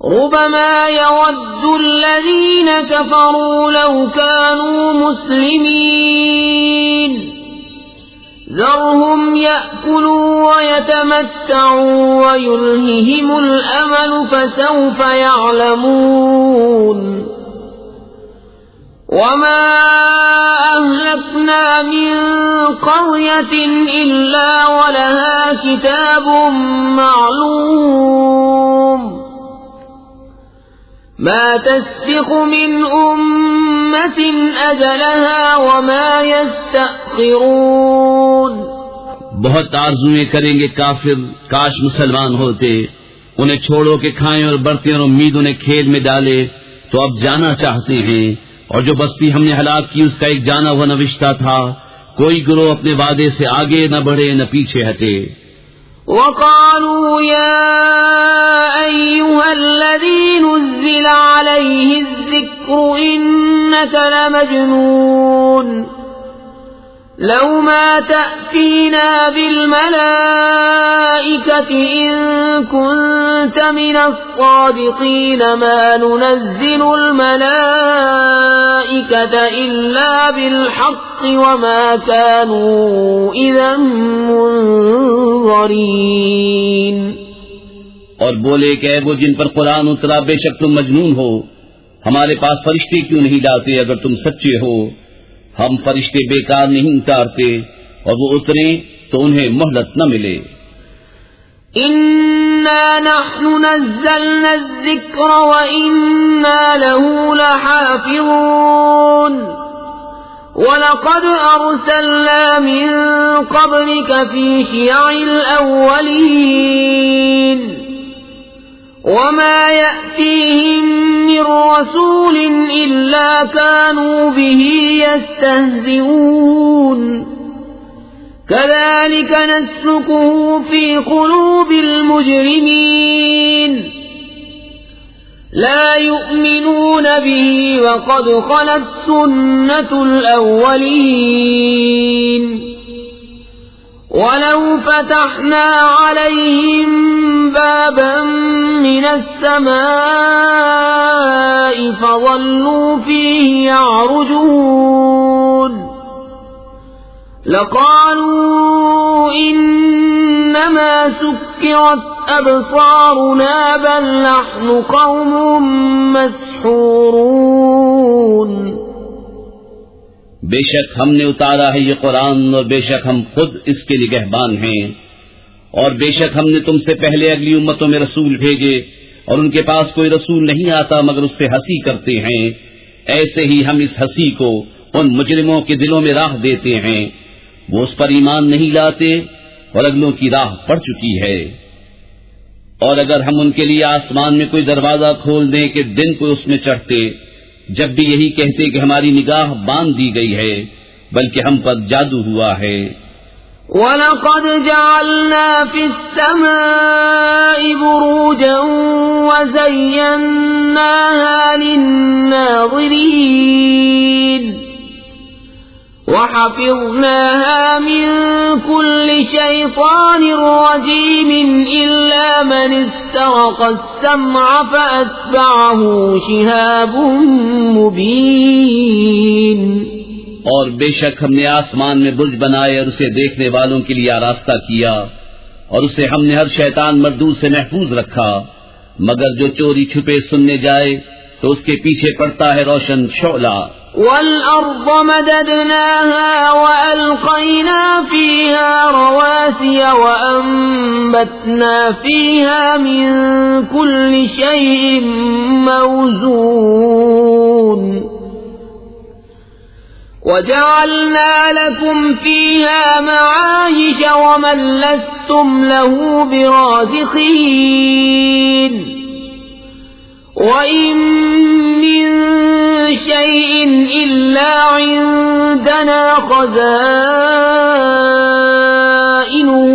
ربما يود الذين كفروا لو كانوا مسلمين ذرهم يأكلوا ويتمتعوا ويلههم الأمل فسوف يعلمون وما أهلكنا من قرية إلا ولها كتاب معلوم ما تسبق من أمة أجلها وما يستأخرون. بہت آرزویں کریں گے کافر کاش مسلمان ہوتے. انہیں چھوڑو کہ کھائیں اور برتیں اور امید انہیں کھیل میں ڈالے تو اب جانا چاہتے ہیں. اور جو بستی ہم نے ہلاک کی اس کا ایک جانا ہوا نوشتہ تھا. کوئی گروہ اپنے وعدے سے آگے نہ بڑھے نہ پیچھے ہٹے. وقالوا يا أيها الذي نزل عليه الذكر إنك لمجنون لو ما تأتينا بالملائكة إن كنت من الصادقين ما ننزل الملائكة إلا بالحق وما كانوا إذا منظرين. اور بولے کہ اے وہ جن پر قرآن اترا بے شک تم مجنون ہو. ہمارے پاس فرشتے کیوں نہیں لاتے اگر تم سچے ہو. ہم فرشتے بیکار نہیں اتارتے اور وہ اتریں تو انہیں مہلت نہ ملے. اِنَّا نَحْنُ نَزَّلْنَا الذِّكْرَ وَإِنَّا لَهُ لَحَافِظُونَ وَلَقَدْ أَرْسَلْنَا مِن قَبْلِكَ فِي شِيَعِ الْأَوَّلِينَ وَمَا يَأْتِيهِم مِّن رَّسُولٍ إِلَّا كَانُوا بِهِ يَسْتَهْزِئُونَ كَذَلِكَ نَسْلُكُهُ فِي قُلُوبِ الْمُجْرِمِينَ لا يؤمنون به وقد خلت سنة الأولين ولو فتحنا عليهم بابا من السماء فظلوا فيه يعرجون لقالوا إنما سكرت أبصارنا بل نحن قوم مسحورون. بے شک ہم نے اتارا ہے یہ قرآن اور بے شک ہم خود اس کے نگہبان ہیں. اور بے شک ہم نے تم سے پہلے اگلی امتوں میں رسول بھیجے اور ان کے پاس کوئی رسول نہیں آتا مگر اس سے ہنسی کرتے ہیں. ایسے ہی ہم اس ہنسی کو ان مجرموں کے دلوں میں راہ دیتے ہیں. وہ اس پر ایمان نہیں لاتے اور اگلوں کی راہ پڑ چکی ہے. اور اگر ہم ان کے لیے آسمان میں کوئی دروازہ کھول دیں کہ دن کو اس میں چڑھتے جب بھی یہی کہتے کہ ہماری نگاہ باندھ دی گئی ہے بلکہ ہم پر جادو ہوا ہے. وَلَقَدْ جَعَلْنَا فِي السَّمَاءِ بُرُوجًا وَزَيَّنَّاهَا لِلنَّاظِرِينَ وَحَفِظْنَاهَا مِن كُلِّ شَيْطَانٍ رَّجِيمٍ إِلَّا مَنِ اسْتَرَقَ السَّمْعَ فَأَتْبَعَهُ شِهَابٌ مُّبِينٌ. اور بے شک ہم نے آسمان میں برج بنائے اور اسے دیکھنے والوں کے لیے آراستہ کیا اور اسے ہم نے ہر شیطان مردود سے محفوظ رکھا مگر جو چوری چھپے سننے جائے تو اس کے پیچھے پڑتا ہے روشن شعلہ. وَالْأَرْضَ مَدَدْنَاهَا وَأَلْقَيْنَا فِيهَا رَوَاسِيَ وَأَنبَتْنَا فِيهَا مِن كُلِّ شَيْءٍ مَّوْزُونٍ وَجَعَلْنَا لَكُمْ فِيهَا مَعَايِشَ وَمَن لَّسْتُمْ لَهُ بِرَازِقِينَ. وَإِن مِّن شَيْءٍ إِلَّا عِندَنَا خَزَائِنُهُ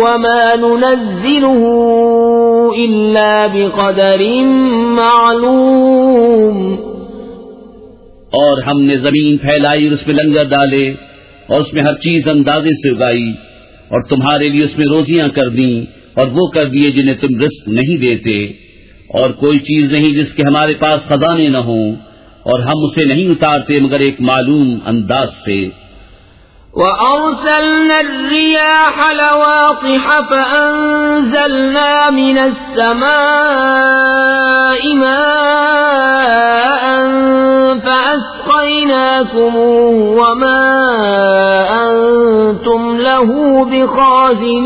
وَمَا نُنَزِّلُهُ إِلَّا بِقَدَرٍ مَّعْلُومٍ. اور ہم نے زمین پھیلائی اور اس میں لنگر ڈالے اور اس میں ہر چیز اندازے سے اگائی اور تمہارے لیے اس میں روزیاں کر دیں اور وہ کر دیے جنہیں تم رزق نہیں دیتے اور کوئی چیز نہیں جس کے ہمارے پاس خزانے نہ ہوں، اور ہم اسے نہیں اتارتے مگر ایک معلوم انداز سے۔ وَأَرْسَلْنَا الرِّيَاحَ لَوَاقِحَ فَأَنزَلْنَا مِنَ السَّمَاءِ مَاءً فَأَسْقَيْنَاكُمُوهُ وَمَا أَنْتُمْ لَهُ بِخَازِنِينَ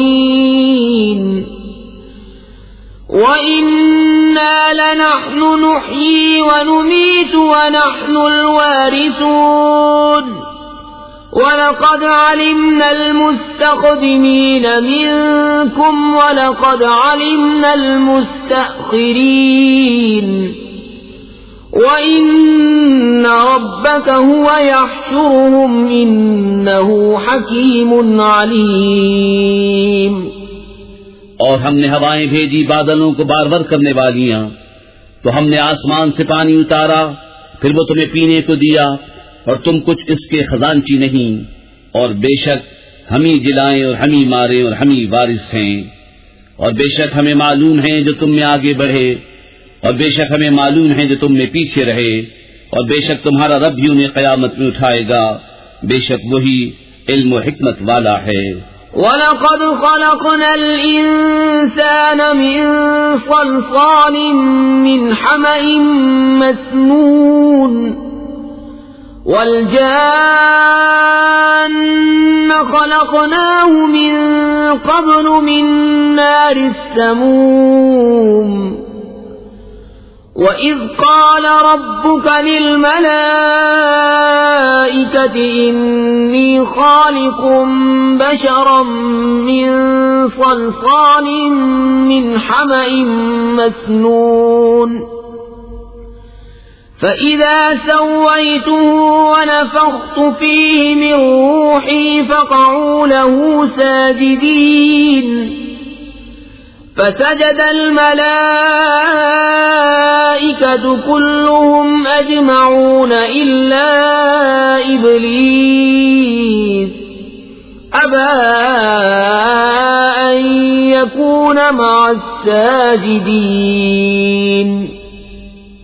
وَإِنَّا لَنَحْنُ نُحْيِي وَنُمِيتُ وَنَحْنُ الْوَارِثُونَ وَلَقَدْ عَلِمْنَا الْمُسْتَقْدِمِينَ مِنكُمْ وَلَقَدْ عَلِمْنَا الْمُسْتَأْخِرِينَ وَإِنَّ رَبَّكَ هُوَ يَحْشُرُهُمْ إِنَّهُ حَكِيمٌ عَلِيمٌ۔ اور ہم نے ہوائیں بھیجی بادلوں کو بارور کرنے والیاں، تو ہم نے آسمان سے پانی اتارا، پھر وہ تمہیں پینے کو دیا، اور تم کچھ اس کے خزانچی نہیں، اور بے شک ہم ہی جلائیں اور ہم ہی ماریں اور ہم ہی وارث ہیں، اور بے شک ہمیں معلوم ہیں جو تم میں آگے بڑھے، اور بے شک ہمیں معلوم ہیں جو تم میں پیچھے رہے، اور بے شک تمہارا رب بھی انہیں قیامت میں اٹھائے گا، بے شک وہی علم و حکمت والا ہے۔ وَلَقَدْ خَلَقْنَا الْإِنسَانَ مِنْ صَلْصَالٍ مِّنْ حَمَإٍ مَّسْنُونٍ وَالْجَانَّ خَلَقْنَاهُ مِنْ قَبْلُ مِنْ نَارِ السَّمُومِ وَإِذْ قَالَ رَبُّكَ لِلْمَلَائِكَةِ إِنِّي خَالِقٌ بَشَرًا مِّن صَلْصَالٍ مِّنْ حَمَإٍ مَّسْنُونٍ فَإِذَا سَوَّيْتُهُ وَنَفَخْتُ فِيهِ مِنْ رُوحِي فَقَعُوا لَهُ سَاجِدِينَ فَسَجَدَ الْمَلَائِكَةُ كُلُّهُمْ أَجْمَعُونَ إِلَّا إِبْلِيسَ أَبَى أَنْ يَكُونَ مَعَ السَّاجِدِينَ۔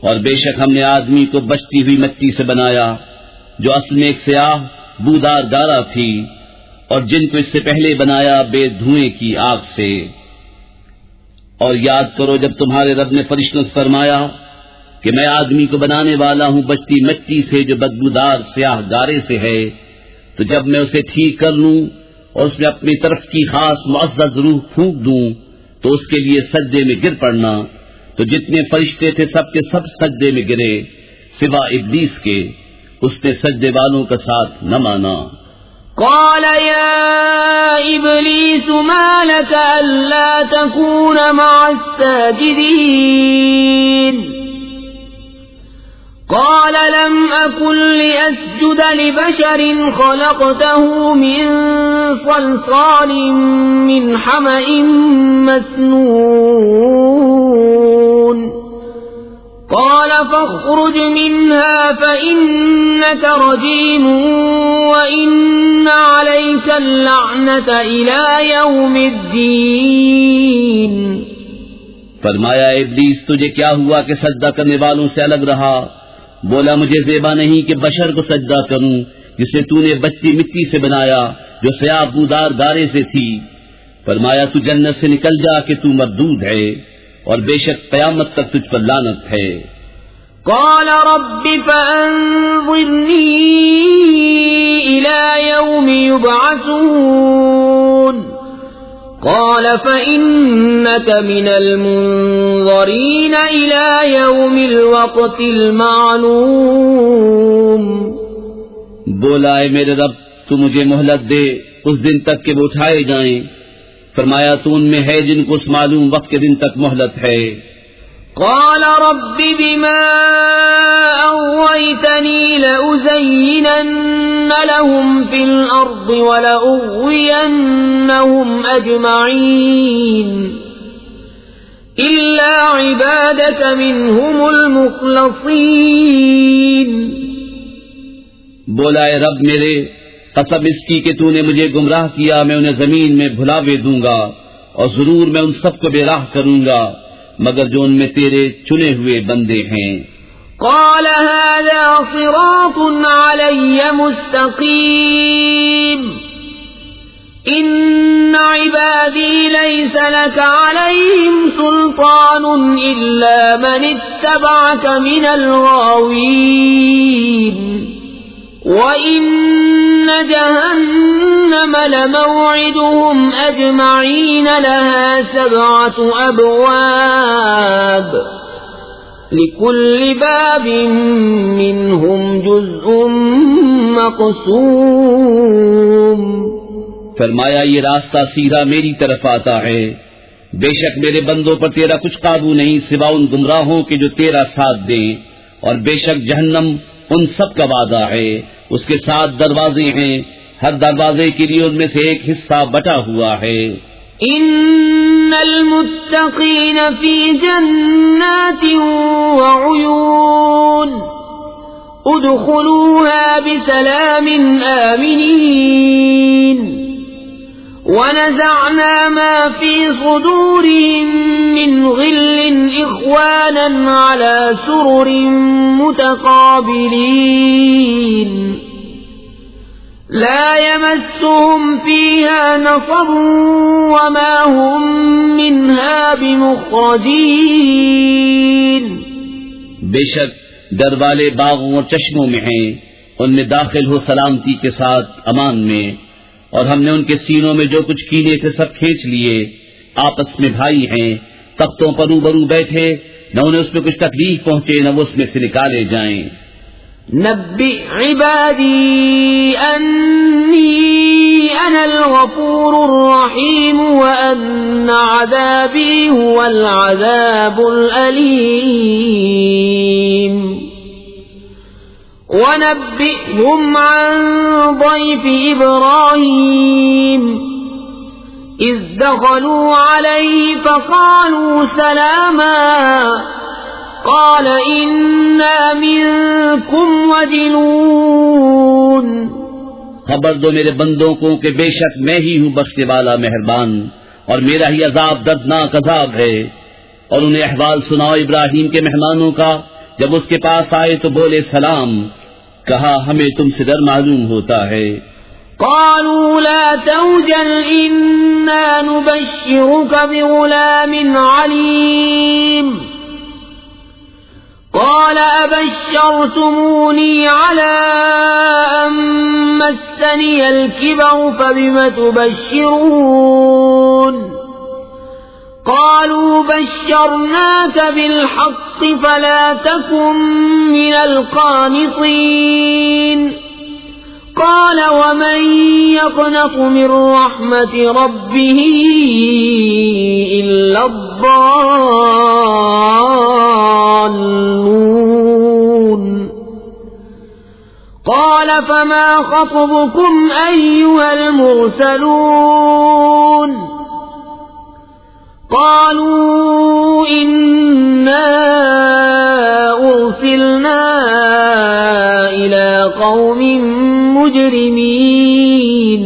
اور بے شک ہم نے آدمی کو بچتی ہوئی مٹی سے بنایا، جو اصل میں ایک سیاہ بودار گارا تھی، اور جن کو اس سے پہلے بنایا بے دھوئیں کی آگ سے۔ اور یاد کرو جب تمہارے رب نے فرشتوں سے فرمایا کہ میں آدمی کو بنانے والا ہوں بچتی مٹی سے جو بدبودار سیاہ گارے سے ہے، تو جب میں اسے ٹھیک کر لوں اور اس میں اپنی طرف کی خاص معزز روح پھونک دوں تو اس کے لیے سجدے میں گر پڑنا۔ تو جتنے فرشتے تھے سب کے سب سجدے میں گرے سوا ابلیس کے، اس نے سجدے والوں کا ساتھ نہ مانا۔ قال يا إبليس ما لك ألا تكون مع الساجدين قال لم أكن لأسجد لبشر خلقته من صلصال من حمأ مسنون قال فاخرج منها فإنك رجيم وإن عليك اللعنة إلى يوم الدين۔ فرمایا ابلیس تجھے کیا ہوا کہ سجدہ کرنے والوں سے الگ رہا؟ بولا مجھے زیبا نہیں کہ بشر کو سجدہ کروں جسے تو نے بچتی مٹی سے بنایا جو سیاہ بودار گارے سے تھی۔ فرمایا تو جنت سے نکل جا کہ تو مردود ہے اور بے شک قیامت تک تجھ پر لعنت ہے۔ قال رب فأنظرني إلى يوم يبعثون قال فإنك من المنظرين إلى يوم الوقت المعلوم۔ بولا اے میرے رب تو مجھے مہلت دے اس دن تک کہ وہ اٹھائے جائیں۔ فرمایا تو ان میں ہے جن کو اس معلوم وقت کے دن تک مہلت ہے۔ قال رب بما أغويتني لأزينن لهم في الأرض ولأغوينهم أجمعين إلا عبادك منهم المخلصين۔ بولا اے رب میرے قسم اس کی کہ تو نے مجھے گمراہ کیا میں انہیں زمین میں بھلاوے دوں گا اور ضرور میں ان سب کو بے راہ کروں گا مگر جو ان میں تیرے چنے ہوئے بندے ہیں۔ قال هذا صراط علي مستقيم إن عبادي ليس لك عليهم سلطان إلا من اتبعك من الغاوين وإن جهنم لموعدهم أجمعين لها 7 أبواب لكل باب منهم جزء مقسوم۔ فرمایا یہ راستہ سیدھا میری طرف آتا ہے، بے شک میرے بندوں پر تیرا کچھ قابو نہیں سوا ان گمراہوں کے جو تیرا ساتھ دیں، اور بے شک جہنم ان سب کا وعدہ ہے، اس کے 7 دروازے ہیں، ہر دروازے کے لیے ان میں سے ایک حصہ بٹا ہوا ہے۔ ان المتقین فی جنات وعیون ادخلوها بسلام آمنین ونزعنا ما في صدورهم من غل إخوانا على سرر متقابلين لا يمسهم فيها نصب وما هم منها بمخرجين۔ بے شک در والے باغوں اور چشموں میں ہیں، ان میں داخل ہو سلامتی کے ساتھ امان میں، اور ہم نے ان کے سینوں میں جو کچھ کینے تھے سب کھینچ لیے، آپس میں بھائی ہیں، تختوں پر روبرو بیٹھے، نہ انہیں اس میں کچھ تکلیف پہنچے نہ وہ اس میں سے نکالے جائیں۔ نبئ عبادی انی انا الغفور الرحیم وان عذابی هو العذاب الالیم ونبئهم عن ضيف إبراهيم إذ دخلوا عليه فقالوا سلاما قال إنا منكم وجلون۔ خبر دو میرے بندوں کو کہ بے شک میں ہی ہوں بخشنے والا مہربان، اور میرا ہی عذاب دردناک عذاب ہے۔ اور انہیں احوال سناؤ ابراہیم کے مہمانوں کا، جب اس کے پاس آئے تو بولے سلام، کہا ہمیں تم سے ڈر معلوم ہوتا ہے۔ قالوا لا توجل إنا نبشرك بغلام عليم قال أبشرتموني على أن مسني الكبر فبم تبشرون قالوا بشرناك بالحق فلا تكن من القانطين قال ومن يقنط من رحمة ربه إلا الضالون قال فما خطبكم أيها المرسلون قالوا إنا أرسلنا إلى قوم مجرمين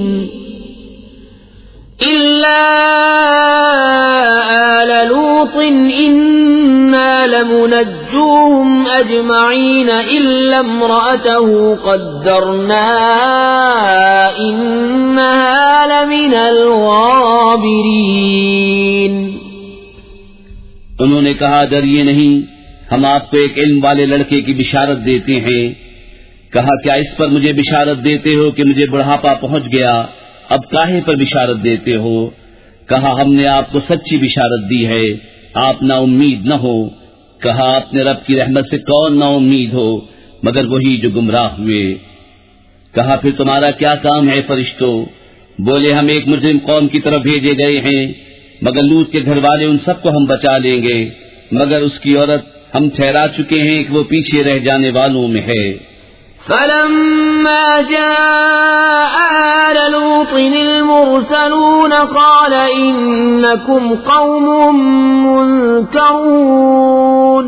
إلا آل لوط إنا لمنجوهم أجمعين إلا امرأته قدرنا إنها لمن الغابرين۔ انہوں نے کہا ڈریے نہیں، ہم آپ کو ایک علم والے لڑکے کی بشارت دیتے ہیں۔ کہا کیا اس پر مجھے بشارت دیتے ہو کہ مجھے بڑھاپا پہنچ گیا، اب کاہے پر بشارت دیتے ہو؟ کہا ہم نے آپ کو سچی بشارت دی ہے، آپ نا امید نہ ہو۔ کہا اپنے رب کی رحمت سے کون نا امید ہو مگر وہی جو گمراہ ہوئے۔ کہا پھر تمہارا کیا کام ہے فرشتوں؟ بولے ہم ایک مجرم قوم کی طرف بھیجے گئے ہیں، مگر لوط کے گھر والے ان سب کو ہم بچا لیں گے، مگر اس کی عورت ہم ٹھہرا چکے ہیں کہ وہ پیچھے رہ جانے والوں میں ہے۔ فلما جاء آل لوط المرسلون قال إنكم قوم منكرون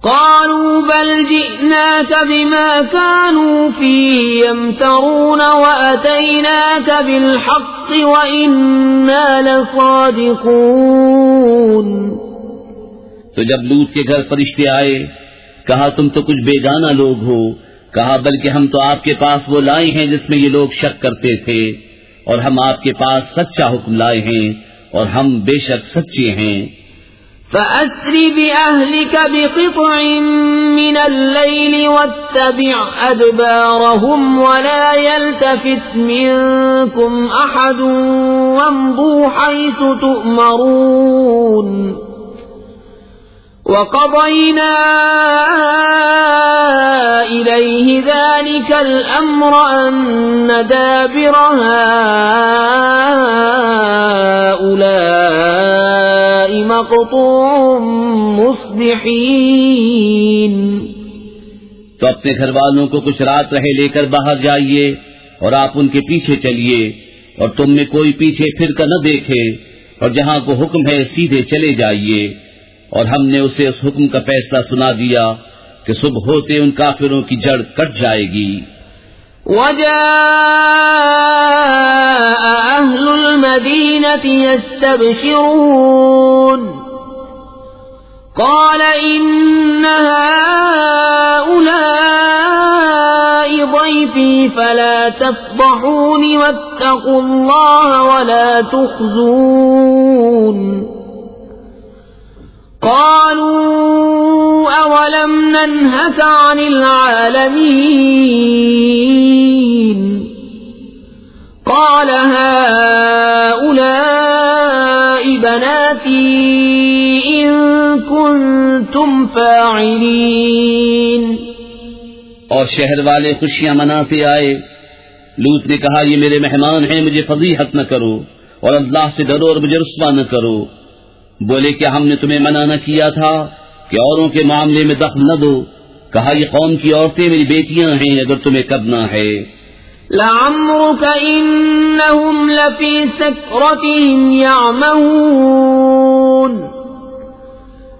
قالوا بل جئناك بما كانوا فيه يمترون وأتيناك بالحق بالحق وإنا لصادقون. تو جب لوط کے گھر فرشتے آئے کہا تم تو کچھ بیگانہ لوگ ہو. کہا بلکہ ہم تو آپ کے پاس وہ لائے ہیں جس میں یہ لوگ شک کرتے تھے، اور ہم آپ کے پاس سچا حکم لائے ہیں اور ہم بے شک سچے ہیں. فأسر بأهلك بقطع من الليل واتبع أدبارهم ولا يلتفت منكم أحد وامضوا حيث تؤمرون. وقضينا إليه ذلك الأمر أن دابر هؤلاء مقطوع مصبحين. تو اپنے گھر والوں کو کچھ رات رہے لے کر باہر جائیے اور آپ ان کے پیچھے چلیے، اور تم میں کوئی پیچھے پھر کر نہ دیکھے، اور جہاں کو حکم ہے سیدھے چلے جائیے. اور ہم نے اسے اس حکم کا فیصلہ سنا دیا کہ صبح ہوتے ان کافروں کی جڑ کٹ جائے گی. وجاء أهل المدينة يستبشرون قال إن هؤلاء ضيفي فلا تفضحوني واتقوا الله ولا تخزون. قالوا أولم ننهك عن العالمين قال هؤلاء بناتي إن كنتم فاعلين. اور شہر والے خوشیاں مناتے آئے. لوط نے کہا یہ میرے مہمان ہیں، مجھے فضیحت نہ کرو اور اللہ سے ڈرو اور مجھے رسوا نہ کرو. بولے کیا ہم نے تمہیں منع نہ کیا تھا کہ اوروں کے معاملے میں دخل نہ دو؟ کہا یہ قوم کی عورتیں میری بیٹیاں ہیں اگر تمہیں کرنا ہے. لعمرك إنهم لفي سكرتهم يعمهون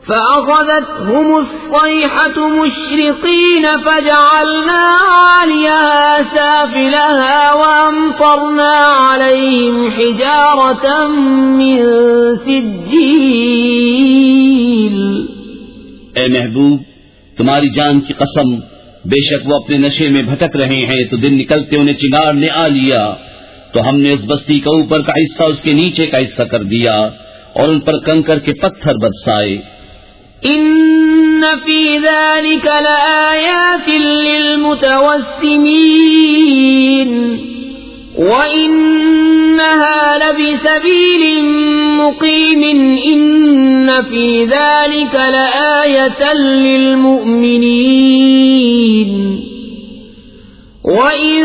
فأخذتهم الصيحة مشرقين فجعلنا عاليها سافلها وأمطرنا عليهم حجارة من سجيل. اے محبوب تمہاری جان کی قسم، بے شک وہ اپنے نشے میں بھٹک رہے ہیں تو دن نکلتے انہیں چنگار نے آ لیا، تو ہم نے اس بستی کا اوپر کا حصہ اس کے نیچے کا حصہ کر دیا اور ان پر کنکر کے پتھر برسائے. ان فی ذلک لآیات للمتوسمین وإنها لبسبیل مقیم ان فی ذلک لآیة للمؤمنین. وإن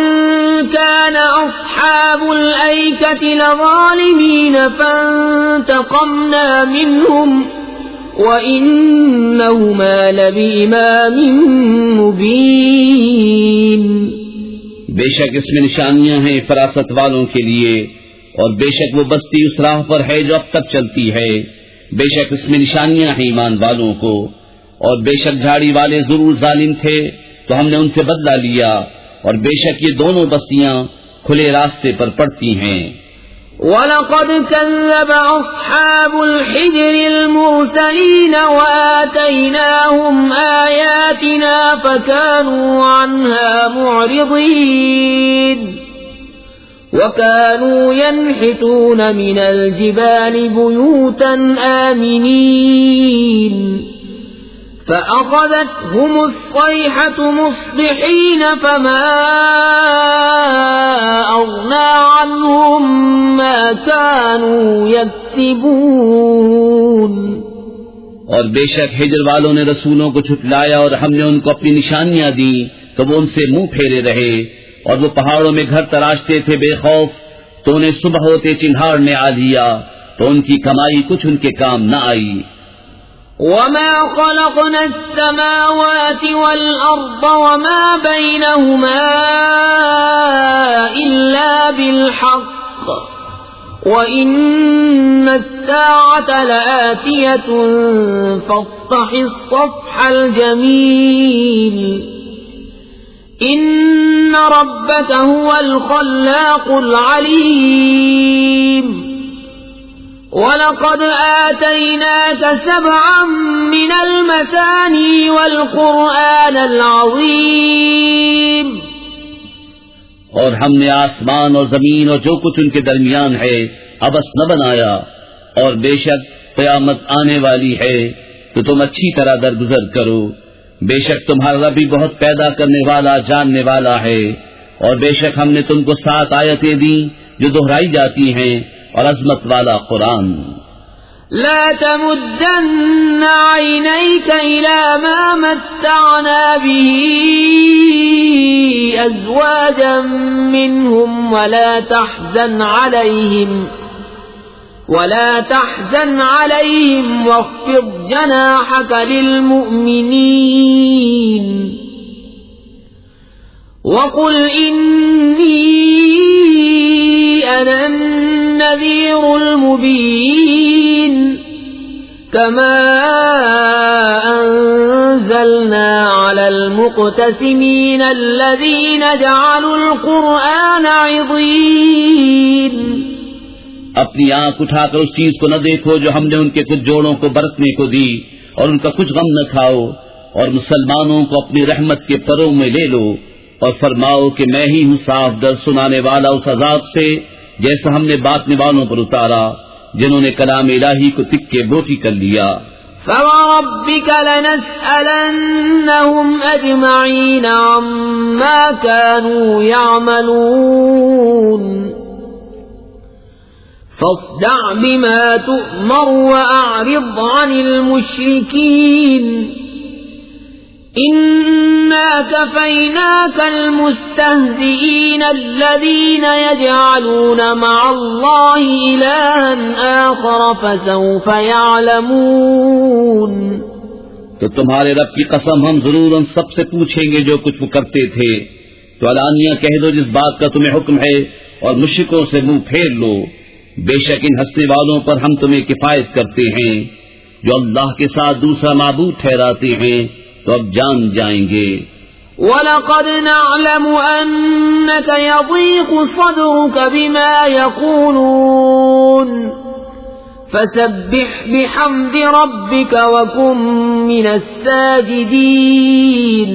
كان أصحاب الأيكة لظالمين فانتقمنا منهم وَإِنَّهُمَا لَبِإِمَامٍ مُبِينٍ. بے شک اس میں نشانیاں ہیں فراست والوں کے لیے، اور بے شک وہ بستی اس راہ پر ہے جو اب تک چلتی ہے. بے شک اس میں نشانیاں ہیں ایمان والوں کو، اور بے شک جھاڑی والے ضرور ظالم تھے تو ہم نے ان سے بدلہ لیا، اور بے شک یہ دونوں بستیاں کھلے راستے پر پڑتی ہیں. وَلَقَدْ كَذَّبَ أَصْحَابُ الْحِجْرِ الْمُرْسَلِينَ وَآتَيْنَاهُمْ آيَاتِنَا فَكَانُوا عَنْهَا مُعْرِضِينَ. وَكَانُوا يَنْحِتُونَ مِنَ الْجِبَالِ بُيُوتًا آمِنِينَ فَأَخَذَتْهُمُ الصَّيْحَةُ مُصْبِحِينَ فَمَا أَغْنَى عَنْهُمْ مَا كَانُوا يَكْسِبُونَ. اور بے شک ہجر والوں نے رسولوں کو جھٹلایا اور ہم نے ان کو اپنی نشانیاں دیں تو وہ ان سے منہ پھیرے رہے، اور وہ پہاڑوں میں گھر تراشتے تھے بے خوف، تو انہیں صبح ہوتے چنگھاڑ نے آ لیا تو ان کی کمائی کچھ ان کے کام نہ آئی. وَمَا خَلَقْنَا السَّمَاوَاتِ وَالْأَرْضَ وَمَا بَيْنَهُمَا إِلَّا بِالْحَقِّ وَإِنَّ السَّاعَةَ لَآتِيَةٌ فَاصْفَحِ الصَّفْحَ الْجَمِيلَ. إن ربك هو الخلاق العليم ولقد آتيناك 7 من المثاني والقرآن العظيم اور ہم نے آسمان اور زمین اور جو کچھ ان کے درمیان ہے عبث نہ بنایا، اور بے شک قیامت آنے والی ہے تو تم اچھی طرح درگزر کرو، بے شک تمہارا رب بھی بہت پیدا کرنے والا جاننے والا ہے، اور بے شک ہم نے تم کو 7 آیتیں دی جو دہرائی جاتی ہیں اور عظمت والا قرآن۔ لا تمدن عينيك إلى ما متعنا به أزواجا منهم ولا تحزن عليهم واخفض جناحك للمؤمنين وقل إني أنا النذير المبين كما أنزلنا على المقتسمين الذين جعلوا القرآن عضين۔ اپنی آنکھ اٹھا کر اس چیز کو نہ دیکھو جو ہم نے ان کے کچھ جوڑوں کو برتنے کو دی، اور ان کا کچھ غم نہ کھاؤ، اور مسلمانوں کو اپنی رحمت کے پروں میں لے لو، اور فرماؤ کہ میں ہی ہوں صاف در سنانے والا اس عذاب سے جیسا ہم نے باطنے والوں پر اتارا جنہوں نے کلام الہی کو تکے بوٹی کر لیا۔ فَوَرَبِّكَ لَنَسْأَلَنَّهُمْ أَجْمَعِينَ عَمَّا كَانُوا يَعْمَلُونَ فَاصْدَعْ بِمَا تُؤْمَرُ وَأَعْرِضْ عَنِ الْمُشْرِكِينَ إِنَّا كَفَيْنَاكَ الْمُسْتَهْزِئِينَ الَّذِينَ يَجْعَلُونَ مَعَ اللَّهِ إِلَٰهًا آخَرَ فَسَوْفَ يَعْلَمُونَ۔ تو تمہارے رب کی قسم ہم ضرور ان سب سے پوچھیں گے جو کچھ وہ کرتے تھے، تو علانیہ کہہ دو جس بات کا تمہیں حکم ہے، اور مشرکوں سے منہ پھیر لو، بے شک ان ہنسنے والوں پر ہم تمہیں کفایت کرتے ہیں، جو اللہ کے ساتھ دوسرا معبود ٹھہراتے ہیں تو اب جان جائیں گے۔ وَلَقَدْ نَعْلَمُ أَنَّكَ يَضِيقُ صَدْرُكَ بِمَا يَقُولُونَ فَسَبِّحْ بِحَمْدِ رَبِّكَ وَكُن مِّنَ السَّاجِدِينَ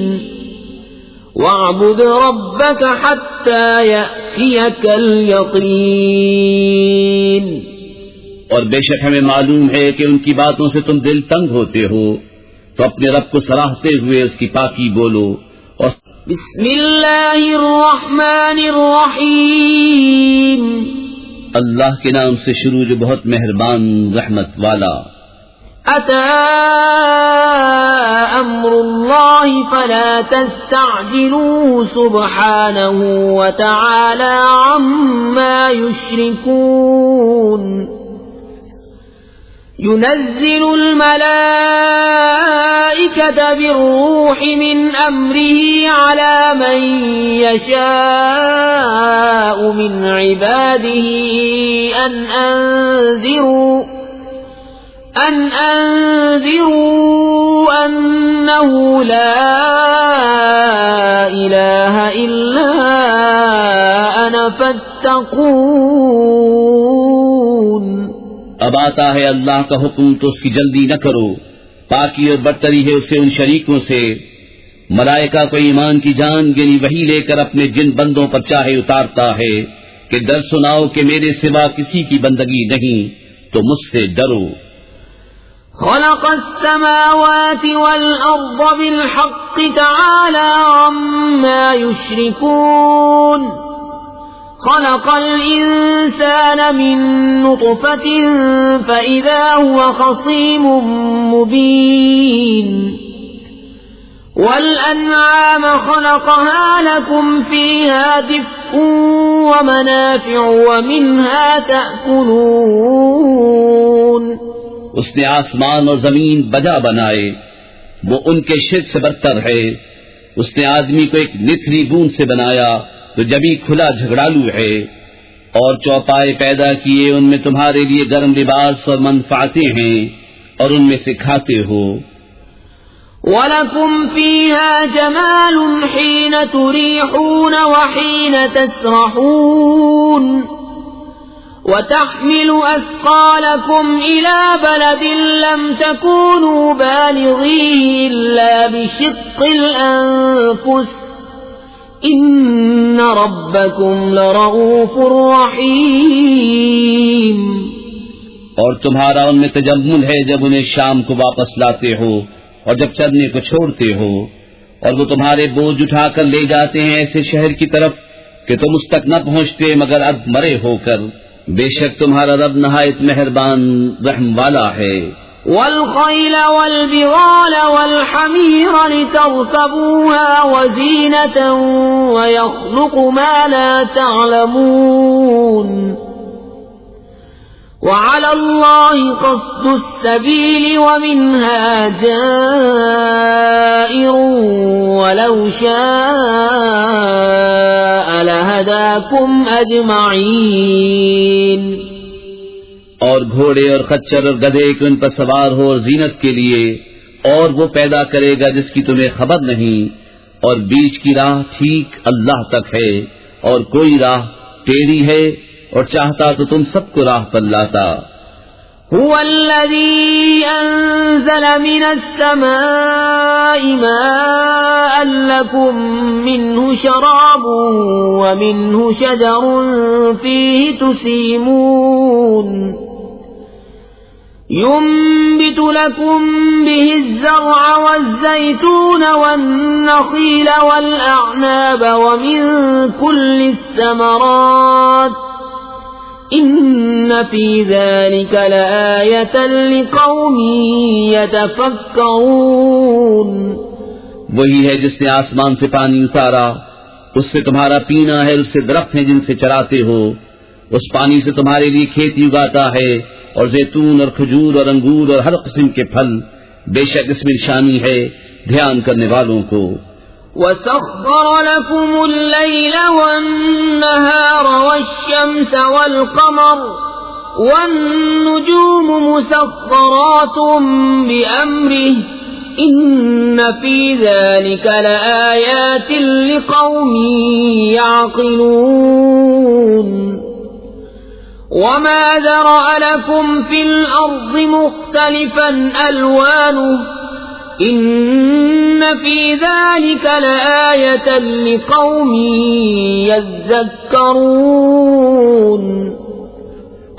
وَاعْبُدْ رَبَّكَ حَتَّى يَأْتِيَكَ الْيَقِينُ۔ اور بے شک ہمیں معلوم ہے کہ ان کی باتوں سے تم دل تنگ ہوتے ہو، تو اپنے رب کو سراہتے ہوئے اس کی پاکی بولو۔ اور بسم اللہ الرحمن الرحیم، اللہ کے نام سے شروع جو بہت مہربان رحمت والا۔ اتی امر اللہ فلا تستعجلوه سبحانہ وتعالی عما یشرکون۔ ينزل الملائكة بالروح من أمره على من يشاء من عباده أن أنذروا أنه لا إله إلا أنا فاتقون۔ اب آتا ہے اللہ کا حکم تو اس کی جلدی نہ کرو، پاکی اور برتری ہے اسے ان شریکوں سے۔ ملائکہ کو ایمان کی جان یعنی وہی لے کر اپنے جن بندوں پر چاہے اتارتا ہے کہ ڈر سناؤ کہ میرے سوا کسی کی بندگی نہیں، تو مجھ سے ڈرو۔ خلق السماوات والأرض بالحق تعالى عما يشركون۔ خلق الإنسان من نطفة فإذا هو خصيم مبين والأنعام خلقها لكم فيها دفء ومنافع ومنها تأكلون۔ اس نے آسمان اور زمین بجا بنائے، وہ ان کے شرک سے برتر ہے۔ اس نے آدمی کو ایک نتھلی بوند سے بنایا تو جبھی کھلا جھگڑالو ہے، اور چوپائے پیدا کیے، ان میں تمہارے لیے گرم لباس اور منفعتیں ہیں، اور ان میں سے کھاتے ہو۔ وَلَكُمْ فِيهَا جَمَالٌ حِينَ تُرِيحُونَ وَحِينَ تَسْرَحُونَ وَتَحْمِلُ أَثْقَالَكُمْ إِلَى بَلَدٍ لَّمْ تَكُونُوا بَالِغِيهِ إِلَّا بِشِقِّ الْأَنفُسِ إِنَّ رَبَّكُمْ لَرَءُوفٌ رَّحِيمٌ۔ اور تمہارا ان میں تجمل ہے جب انہیں شام کو واپس لاتے ہو اور جب چرنے کو چھوڑتے ہو، اور وہ تمہارے بوجھ اٹھا کر لے جاتے ہیں ایسے شہر کی طرف کہ تم اس تک نہ پہنچتے مگر اب مرے ہو کر۔ بے شک تمہارا رب نہایت مہربان رحم والا ہے۔ وَالْخَيْلَ وَالْبِغَالَ وَالْحَمِيرَ لِتَرْكَبُوهَا وَزِينَةً وَيَخْلُقُ مَا لَا تَعْلَمُونَ وَعَلَى اللَّهِ قَصْدُ السَّبِيلِ وَمِنْهَا جَائِرٌ وَلَوْ شَاءَ لَهَدَاكُمْ أَجْمَعِينَ۔ اور گھوڑے اور خچر اور گدھے کہ ان پر سوار ہو اور زینت کے لیے، اور وہ پیدا کرے گا جس کی تمہیں خبر نہیں، اور بیچ کی راہ ٹھیک اللہ تک ہے، اور کوئی راہ ٹیڑھی ہے، اور چاہتا تو تم سب کو راہ پر لاتا۔ هو الذي أنزل من السماء ماء لكم منه شراب ومنه شجر فيه تسيمون ينبت لكم به الزرع والزيتون والنخيل والأعناب ومن كل الثمرات إن في ذلك لآية لقوم يتفكرون۔ وہی ہے جس نے آسمان سے پانی اتارا، اس سے تمہارا پینا ہے، اس سے درخت ہیں جن سے چراتے ہو، اس پانی سے تمہارے لیے کھیتی اگاتا ہے، اور زیتون اور کھجور اور انگور اور ہر قسم کے پھل، بے شک اس میں نشانی ہے دھیان کرنے والوں کو۔ وَسَخَّرَ لَكُمُ اللَّيْلَ وَالنَّهَارَ وَالشَّمْسَ وَالْقَمَرَ وَالنُّجُومُ مُسَخَّرَاتٌ بِأَمْرِهِ إِنَّ فِي ذَلِكَ لَآيَاتٍ لِقَوْمٍ يَعْقِلُونَ وَمَا ذَرَأَ لَكُمْ فِي الْأَرْضِ مُخْتَلِفًا أَلْوَانُهُ إِنَّ فِي ذَلِكَ لَآيَةً لِقَوْمٍ يَذَّكَّرُونَ۔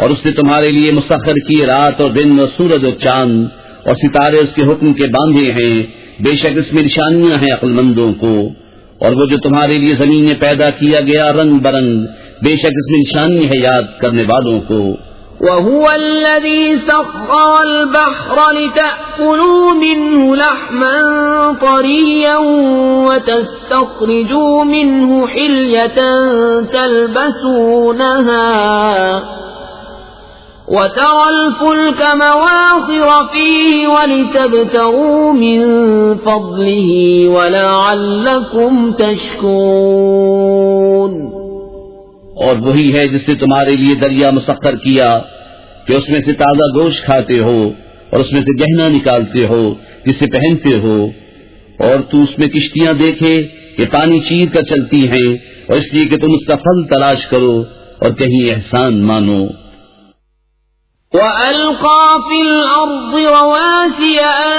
اور اس نے تمہارے لیے مسخر کی رات اور دن اور سورج اور چاند اور ستارے اس کے حکم کے باندھے ہیں، بے شک اس میں نشانیاں ہیں عقل مندوں کو۔ اور وہ جو تمہارے لیے زمین میں پیدا کیا گیا رنگ برنگ، بے شک اس میں نشانی ہے یاد کرنے والوں کو۔ وَهُوَ الَّذِي سَخَّرَ الْبَحْرَ لِتَأْكُلُوا مِنْهُ لَحْمًا طَرِيًّا وَتَسْتَخْرِجُوا مِنْهُ حِلْيَةً تَلْبَسُونَهَا وَتَرَى الْفُلْكَ مَوَاخِرَ فِيهِ وَلِتَبْتَغُوا مِنْ فَضْلِهِ وَلَعَلَّكُمْ تَشْكُرُونَ۔ اور وہی ہے جس نے تمہارے لیے دریا مسخر کیا کہ اس میں سے تازہ گوشت کھاتے ہو اور اس میں سے گہنا نکالتے ہو جسے پہنتے ہو، اور تو اس میں کشتیاں دیکھے کہ پانی چیر کر چلتی ہیں، اور اس لیے کہ تم اس کا پھل تلاش کرو اور کہیں احسان مانو۔ وَأَلْقَى فِي الْأَرْضِ رَوَاسِيَ أَن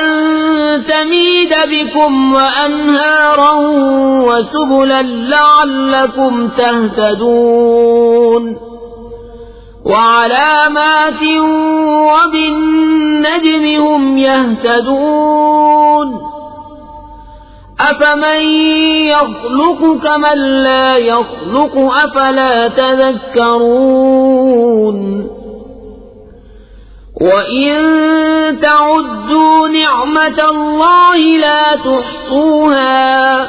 تَمِيدَ بِكُمْ وَأَنْهَارًا وَسُبُلًا لَعَلَّكُمْ تَهْتَدُونَ وَعَلَامَاتٍ وَبِالنَّجْمِ هُمْ يَهْتَدُونَ أَفَمَن يَخْلُقُ كَمَن لَّا يَخْلُقُ أَفَلَا تَذَكَّرُونَ وَإِن تَعُدُّوا نِعْمَةَ اللَّهِ لَا تُحْصُوهَا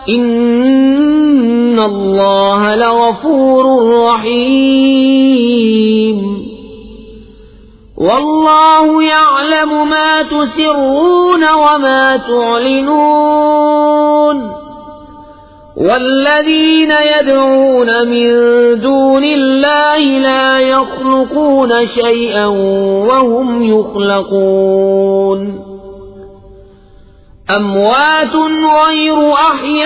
إِنَّ اللَّهَ لَغَفُورٌ رَّحِيمٌ وَاللَّهُ يَعْلَمُ مَا تُسِرُّونَ وَمَا تُعْلِنُونَ وَالَّذِينَ يَدْعُونَ مِن دُونِ اللَّهِ لَا يَخْلُقُونَ شَيْئًا وَهُمْ يُخْلَقُونَ أموات غير أحياء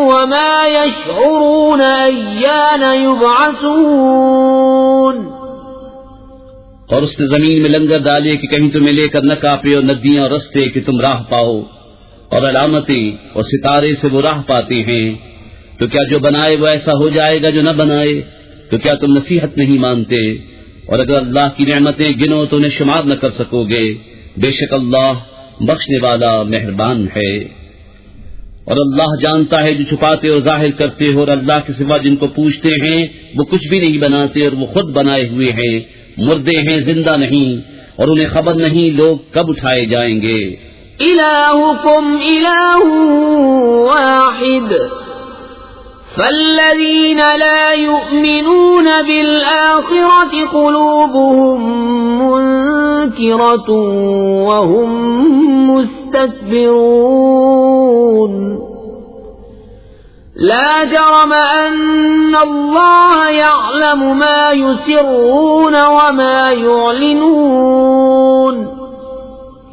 وما يشعرون أيان يبعثون. اور اس نے زمین میں لنگر ڈالے کہ کہیں تمہیں لے کر نہ کاپے، اور ندیاں اور رستے کہ تم راہ پاؤ، اور علامتیں اور ستارے سے وہ راہ پاتے ہیں. تو کیا جو بنائے وہ ایسا ہو جائے گا جو نہ بنائے؟ تو کیا تم نصیحت نہیں مانتے؟ اور اگر اللہ کی نعمتیں گنو تو انہیں شمار نہ کر سکو گے. بے شک اللہ بخشنے والا مہربان ہے. اور اللہ جانتا ہے جو چھپاتے اور ظاہر کرتے ہو، اور اللہ کے سوا جن کو پوچھتے ہیں وہ کچھ بھی نہیں بناتے، اور وہ خود بنائے ہوئے ہیں. مردے ہیں، زندہ نہیں، اور انہیں خبر نہیں لوگ کب اٹھائے جائیں گے. إلهكم إله واحد فالذين لا يؤمنون بالآخرة قلوبهم منكرة وهم مستكبرون. لا جرم أن الله يعلم ما يسرون وما يعلنون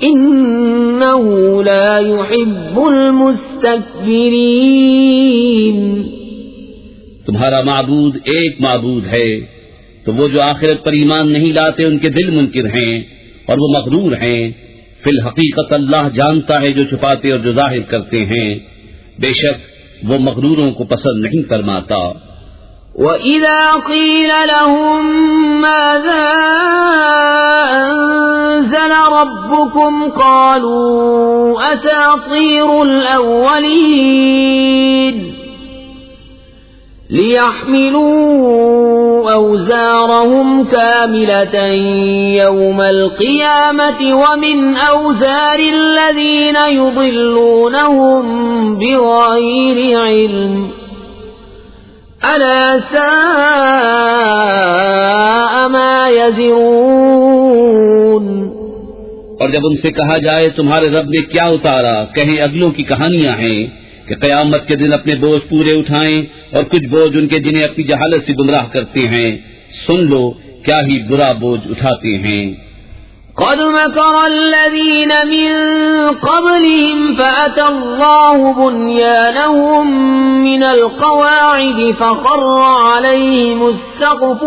إنه لا يحب المستكبرين. تمہارا معبود ایک معبود ہے، تو وہ جو آخرت پر ایمان نہیں لاتے ان کے دل منکر ہیں اور وہ مغرور ہیں. فی الحقیقت اللہ جانتا ہے جو چھپاتے اور جو ظاہر کرتے ہیں. بے شک وہ مغروروں کو پسند نہیں فرماتا. وَإِذَا قِيلَ لَهُم مَّاذَا أَنزَلَ رَبُّكُمْ قَالُوا أَسَاطِيرُ الْأَوَّلِينَ لِيَحْمِلُوا أَوْزَارَهُمْ كَامِلَةً يَوْمَ الْقِيَامَةِ وَمِنْ أَوْزَارِ الَّذِينَ يُضِلُّونَهُم بِغَيْرِ عِلْمٍ أَلَا سَاءَ مَا يَزِرُونَ. اور جب ان سے کہا جائے تمہارے رب نے کیا اتارا، کہیں اگلوں کی کہانیاں ہیں کہ قیامت کے دن اپنے بوجھ پورے اٹھائیں، اور کچھ بوجھ ان کے جنہیں اپنی جہالت سے گمراہ کرتے ہیں. سن لو کیا ہی برا بوجھ اٹھاتے ہیں. قد مكر الذين من قبلهم فأتى الله بنيانهم من القواعد فخر عليهم السقف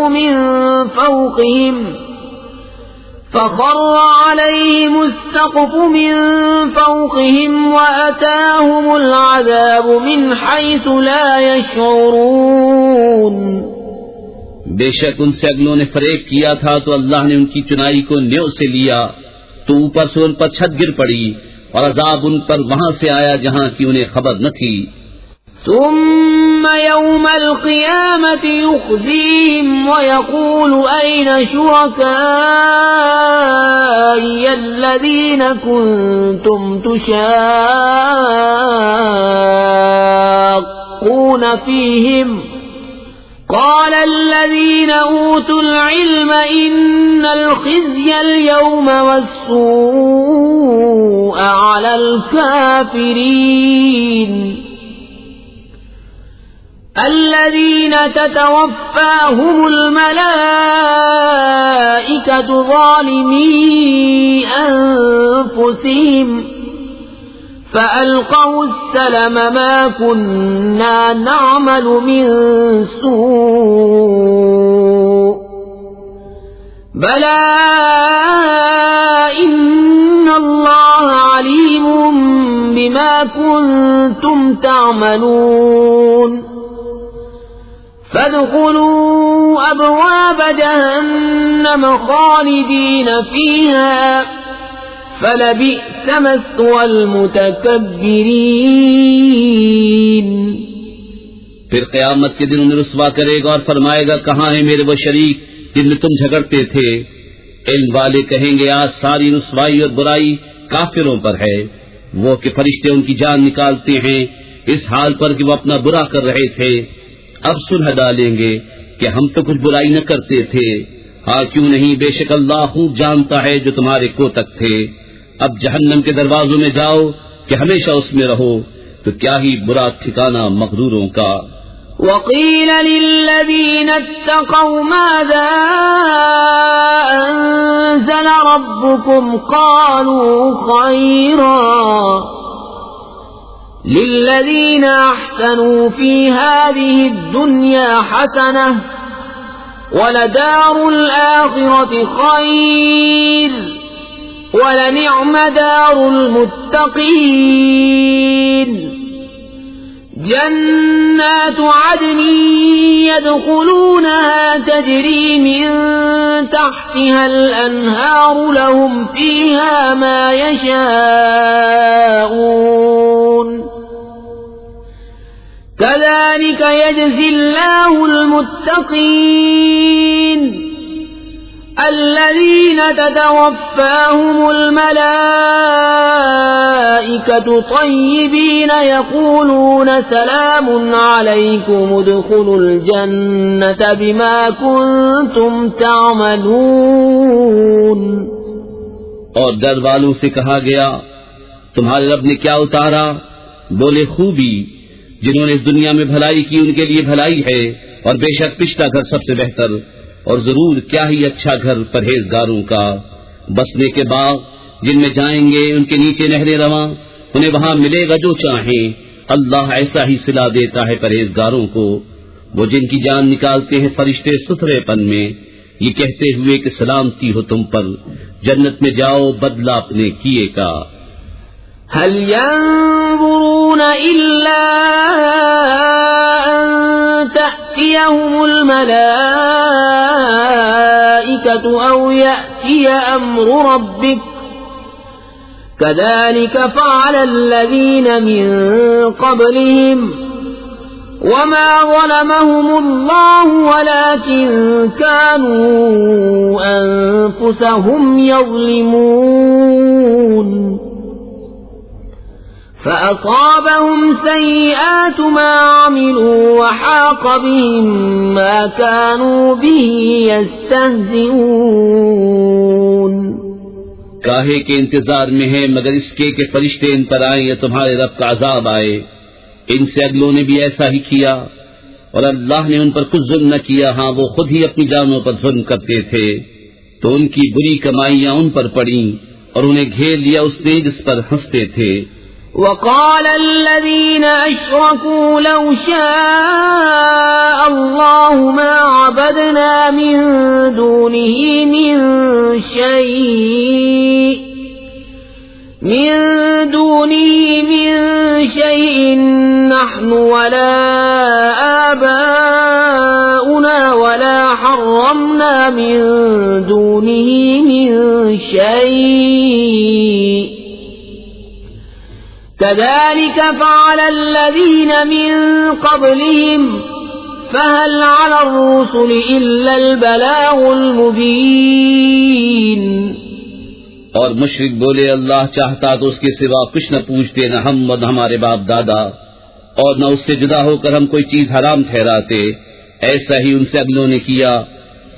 من فوقهم وأتاهم العذاب من حيث لا يشعرون. بے شک ان سے اگلوں نے فریب کیا تھا تو اللہ نے ان کی چنائی کو نیو سے لیا، تو اوپر سے ان پر چھت گر پڑی، اور عذاب ان پر وہاں سے آیا جہاں کی انہیں خبر نہ تھی. ثم يوم القيامة يخزيهم ويقول أين شركائي الذين كنتم تشاقون فيهم قال الذين أوتوا العلم إن الخزي اليوم والسوء على الكافرين الذين تتوفاهم الملائكة ظالمي أنفسهم فألقوا السلم ما كنا نعمل من سوء بلى إن الله عليم بما كنتم تعملون فادخلوا أبواب جهنم خالدين فيها فلبئس مثوى المتكبرين. پھر قیامت کے دن انہیں رسوا کرے گا اور فرمائے گا کہاں ہیں میرے وہ شریک جن میں تم جھگڑتے تھے. علم والے کہیں گے آج ساری رسوائی اور برائی کافروں پر ہے، وہ کہ فرشتے ان کی جان نکالتے ہیں اس حال پر کہ وہ اپنا برا کر رہے تھے. اب سلح ڈالیں گے کہ ہم تو کچھ برائی نہ کرتے تھے. ہاں کیوں نہیں، بے شک اللہ خوب جانتا ہے جو تمہارے کوتک تھے. اب جہنم کے دروازوں میں جاؤ کہ ہمیشہ اس میں رہو، تو کیا ہی برا ٹھکانہ مغروروں کا. وقيل للذين اتقوا ماذا أنزل ربكم قالوا خيرا للذين أحسنوا في هذه الدنيا حسنة ولدار الآخرة خير ولنعم دار المتقين جنات عدن يدخلونها تجري من تحتها الأنهار لهم فيها ما يشاءون كذلك يجزي الله المتقين الذين تتوفاهم الملائكة طيبين يقولون سلام عليكم ادخلوا الجنة بما كنتم تعملون. اور ڈر والوں سے کہا گیا تمہارے رب نے کیا اتارا؟ بولے خوبی، جنہوں نے اس دنیا میں بھلائی کی ان کے لیے بھلائی ہے، اور بے شک پچھلا گھر سب سے بہتر، اور ضرور کیا ہی اچھا گھر پرہیزگاروں کا، بسنے کے باغ جن میں جائیں گے ان کے نیچے نہریں رواں، انہیں وہاں ملے گا جو چاہیں، اللہ ایسا ہی صلہ دیتا ہے پرہیزگاروں کو، وہ جن کی جان نکالتے ہیں فرشتے ستھرے پن میں، یہ کہتے ہوئے کہ سلامتی ہو تم پر، جنت میں جاؤ بدلہ اپنے کیے کا. هل ينظرون إلا أن تأتيهم الملائكة أو يأتي أمر ربك كذلك فعل الذين من قبلهم وما ظلمهم الله ولكن كانوا أنفسهم يظلمون فأصابهم سيئات ما عملوا وحاق بهم ما كانوا به يستهزئون. کاہے کے انتظار میں ہے مگر اس کے کہ فرشتے ان پر آئیں یا تمہارے رب کا عذاب آئے. ان سے اگلوں نے بھی ایسا ہی کیا اور اللہ نے ان پر کچھ ظلم نہ کیا، ہاں وہ خود ہی اپنی جانوں پر ظلم کرتے تھے، تو ان کی بری کمائیاں ان پر پڑیں اور انہیں گھیر لیا اس نے جس پر ہنستے تھے. وقال الذين أشركوا لو شاء الله ما عبدنا من دونه من شيء نحن ولا آباؤنا ولا حرمنا من دونه من شيء كذلك فعل الذين من قبلهم فهل على الرسل إلا البلاغ المبين. اور مشرک بولے اللہ چاہتا تو اس کے سوا کچھ نہ پوچھتے، نہ ہم اور نہ ہمارے باپ دادا، اور نہ اس سے جدا ہو کر ہم کوئی چیز حرام ٹھہراتے. ایسا ہی ان سے اگلوں نے کیا،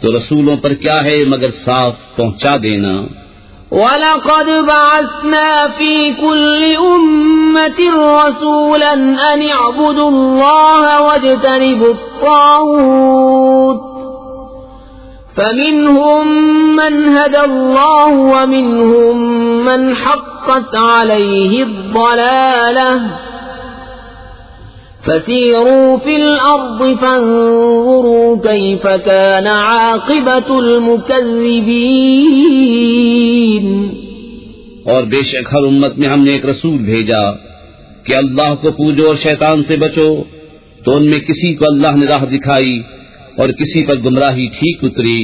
تو رسولوں پر کیا ہے مگر صاف پہنچا دینا. وَلَقَدْ بَعَثْنَا فِي كُلِّ أُمَّةٍ رَّسُولًا أَنِ اعْبُدُوا اللَّهَ وَاجْتَنِبُوا الطَّاغُوتَ فَمِنْهُم مَّنْ هَدَى اللَّهُ وَمِنْهُم مَّنْ حَقَّتْ عَلَيْهِ الضَّلَالَةُ فَسِيرُوا فِي الْأَرْضِ فَانظُرُوا كَيْفَ كَانَ عَاقِبَةُ الْمُكَذِّبِينَ. اور بے شک ہر امت میں ہم نے ایک رسول بھیجا کہ اللہ کو پوجو اور شیطان سے بچو، تو ان میں کسی کو اللہ نے راہ دکھائی اور کسی پر گمراہی ٹھیک اتری،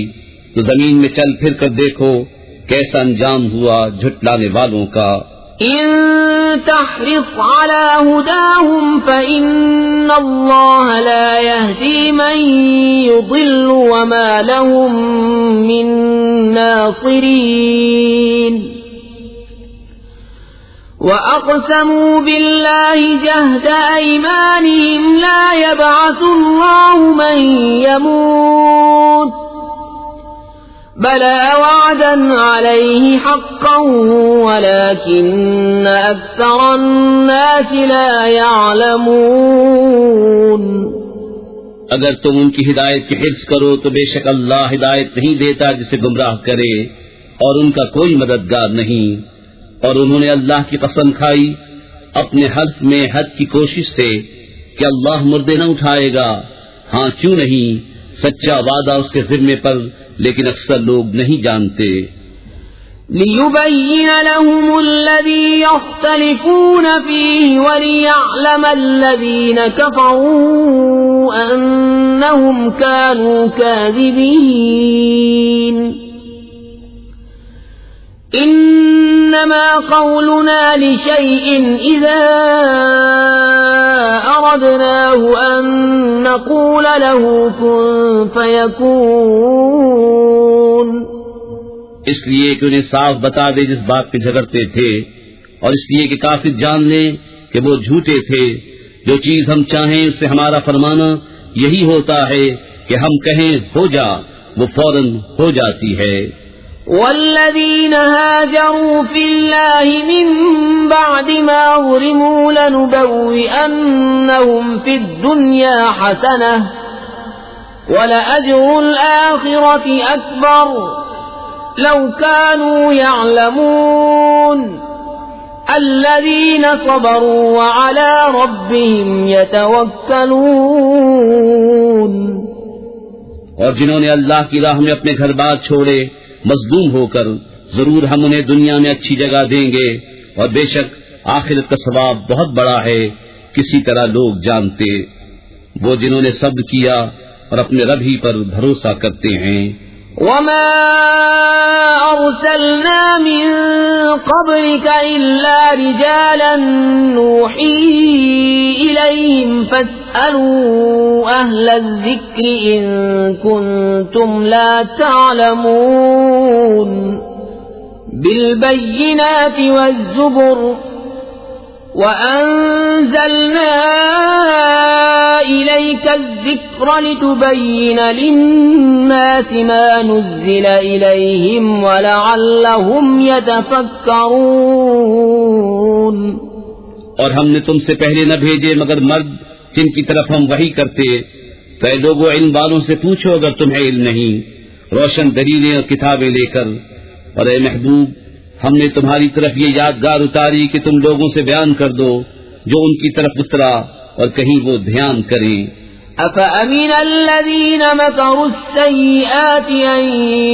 تو زمین میں چل پھر کر دیکھو کیسا انجام ہوا جھٹلانے والوں کا. إن تحرص على هداهم فإن الله لا يهدي من يضل وما لهم من ناصرين. وأقسموا بالله جهد أيمانهم لا يبعث الله من يموت بلى وعدا عليه حقا ولكن أكثر الناس لا يعلمون. اگر تم ان کی ہدایت کی حرص کرو تو بے شک اللہ ہدایت نہیں دیتا جسے گمراہ کرے، اور ان کا کوئی مددگار نہیں۔ اور انہوں نے اللہ کی قسم کھائی اپنے حلف میں حد کی کوشش سے کہ اللہ مردے نہ اٹھائے گا۔ ہاں کیوں نہیں، سچا وعدہ اس کے ذمے پر، لیکن اکثر لوگ نہیں جانتے۔ لِيُبَيِّنَ لَهُمُ الَّذِي يَخْتَلِفُونَ فِيهِ وَلِيَعْلَمَ الَّذِينَ كَفَرُوا أَنَّهُمْ كَانُوا كَاذِبِينَ إِنَّمَا قَوْلُنَا لِشَيْءٍ إِذَا أَرَدْنَاهُ أَن نَّقُولَ لَهُ كُن فَيَكُونُ، اس لیے کہ انہیں صاف بتا دے جس بات پہ جھگڑتے تھے، اور اس لیے کہ کافر جان لیں کہ وہ جھوٹے تھے۔ جو چیز ہم چاہیں اس سے ہمارا فرمانا یہی ہوتا ہے کہ ہم کہیں ہو جا، وہ فوراً ہو جاتی ہے۔ والذين هاجروا في الله من بعد ما ظلموا لنبوئنهم في الدنيا حسنة ولأجر الآخرة أكبر لو كانوا يعلمون الذين صبروا وعلى ربهم يتوكلون۔ اور جنہوں نے اللہ کی راہ میں اپنے گھر بار چھوڑے مظلوم ہو کر، ضرور ہم انہیں دنیا میں اچھی جگہ دیں گے، اور بے شک آخرت کا ثواب بہت بڑا ہے، کسی طرح لوگ جانتے۔ وہ جنہوں نے صبر کیا اور اپنے رب ہی پر بھروسہ کرتے ہیں۔ وما أرسلنا من قبلك إلا رجالا نوحي إليهم فاسألوا أهل الذكر إن كنتم لا تعلمون بالبينات والزبر وأنزلنا إليك الذكر لتبين للناس ما نزل إليهم ولعلهم يتفكرون۔ اور ہم نے تم سے پہلے نہ بھیجے مگر مرد جن کی طرف ہم وحی کرتے۔ تو اے لوگوں علم والوں سے پوچھو اگر تمہیں علم نہیں، روشن دلیلیں اور کتابیں لے کر۔ اور اے محبوب، ہم نے تمہاری طرف یہ یادگار اتاری کہ تم لوگوں سے بیان کر دو جو ان کی طرف اترا، اور کہیں وہ دھیان کریں۔ أَفَأَمِنَ الَّذِينَ مَكَرُوا السَّيِّئَاتِ أَن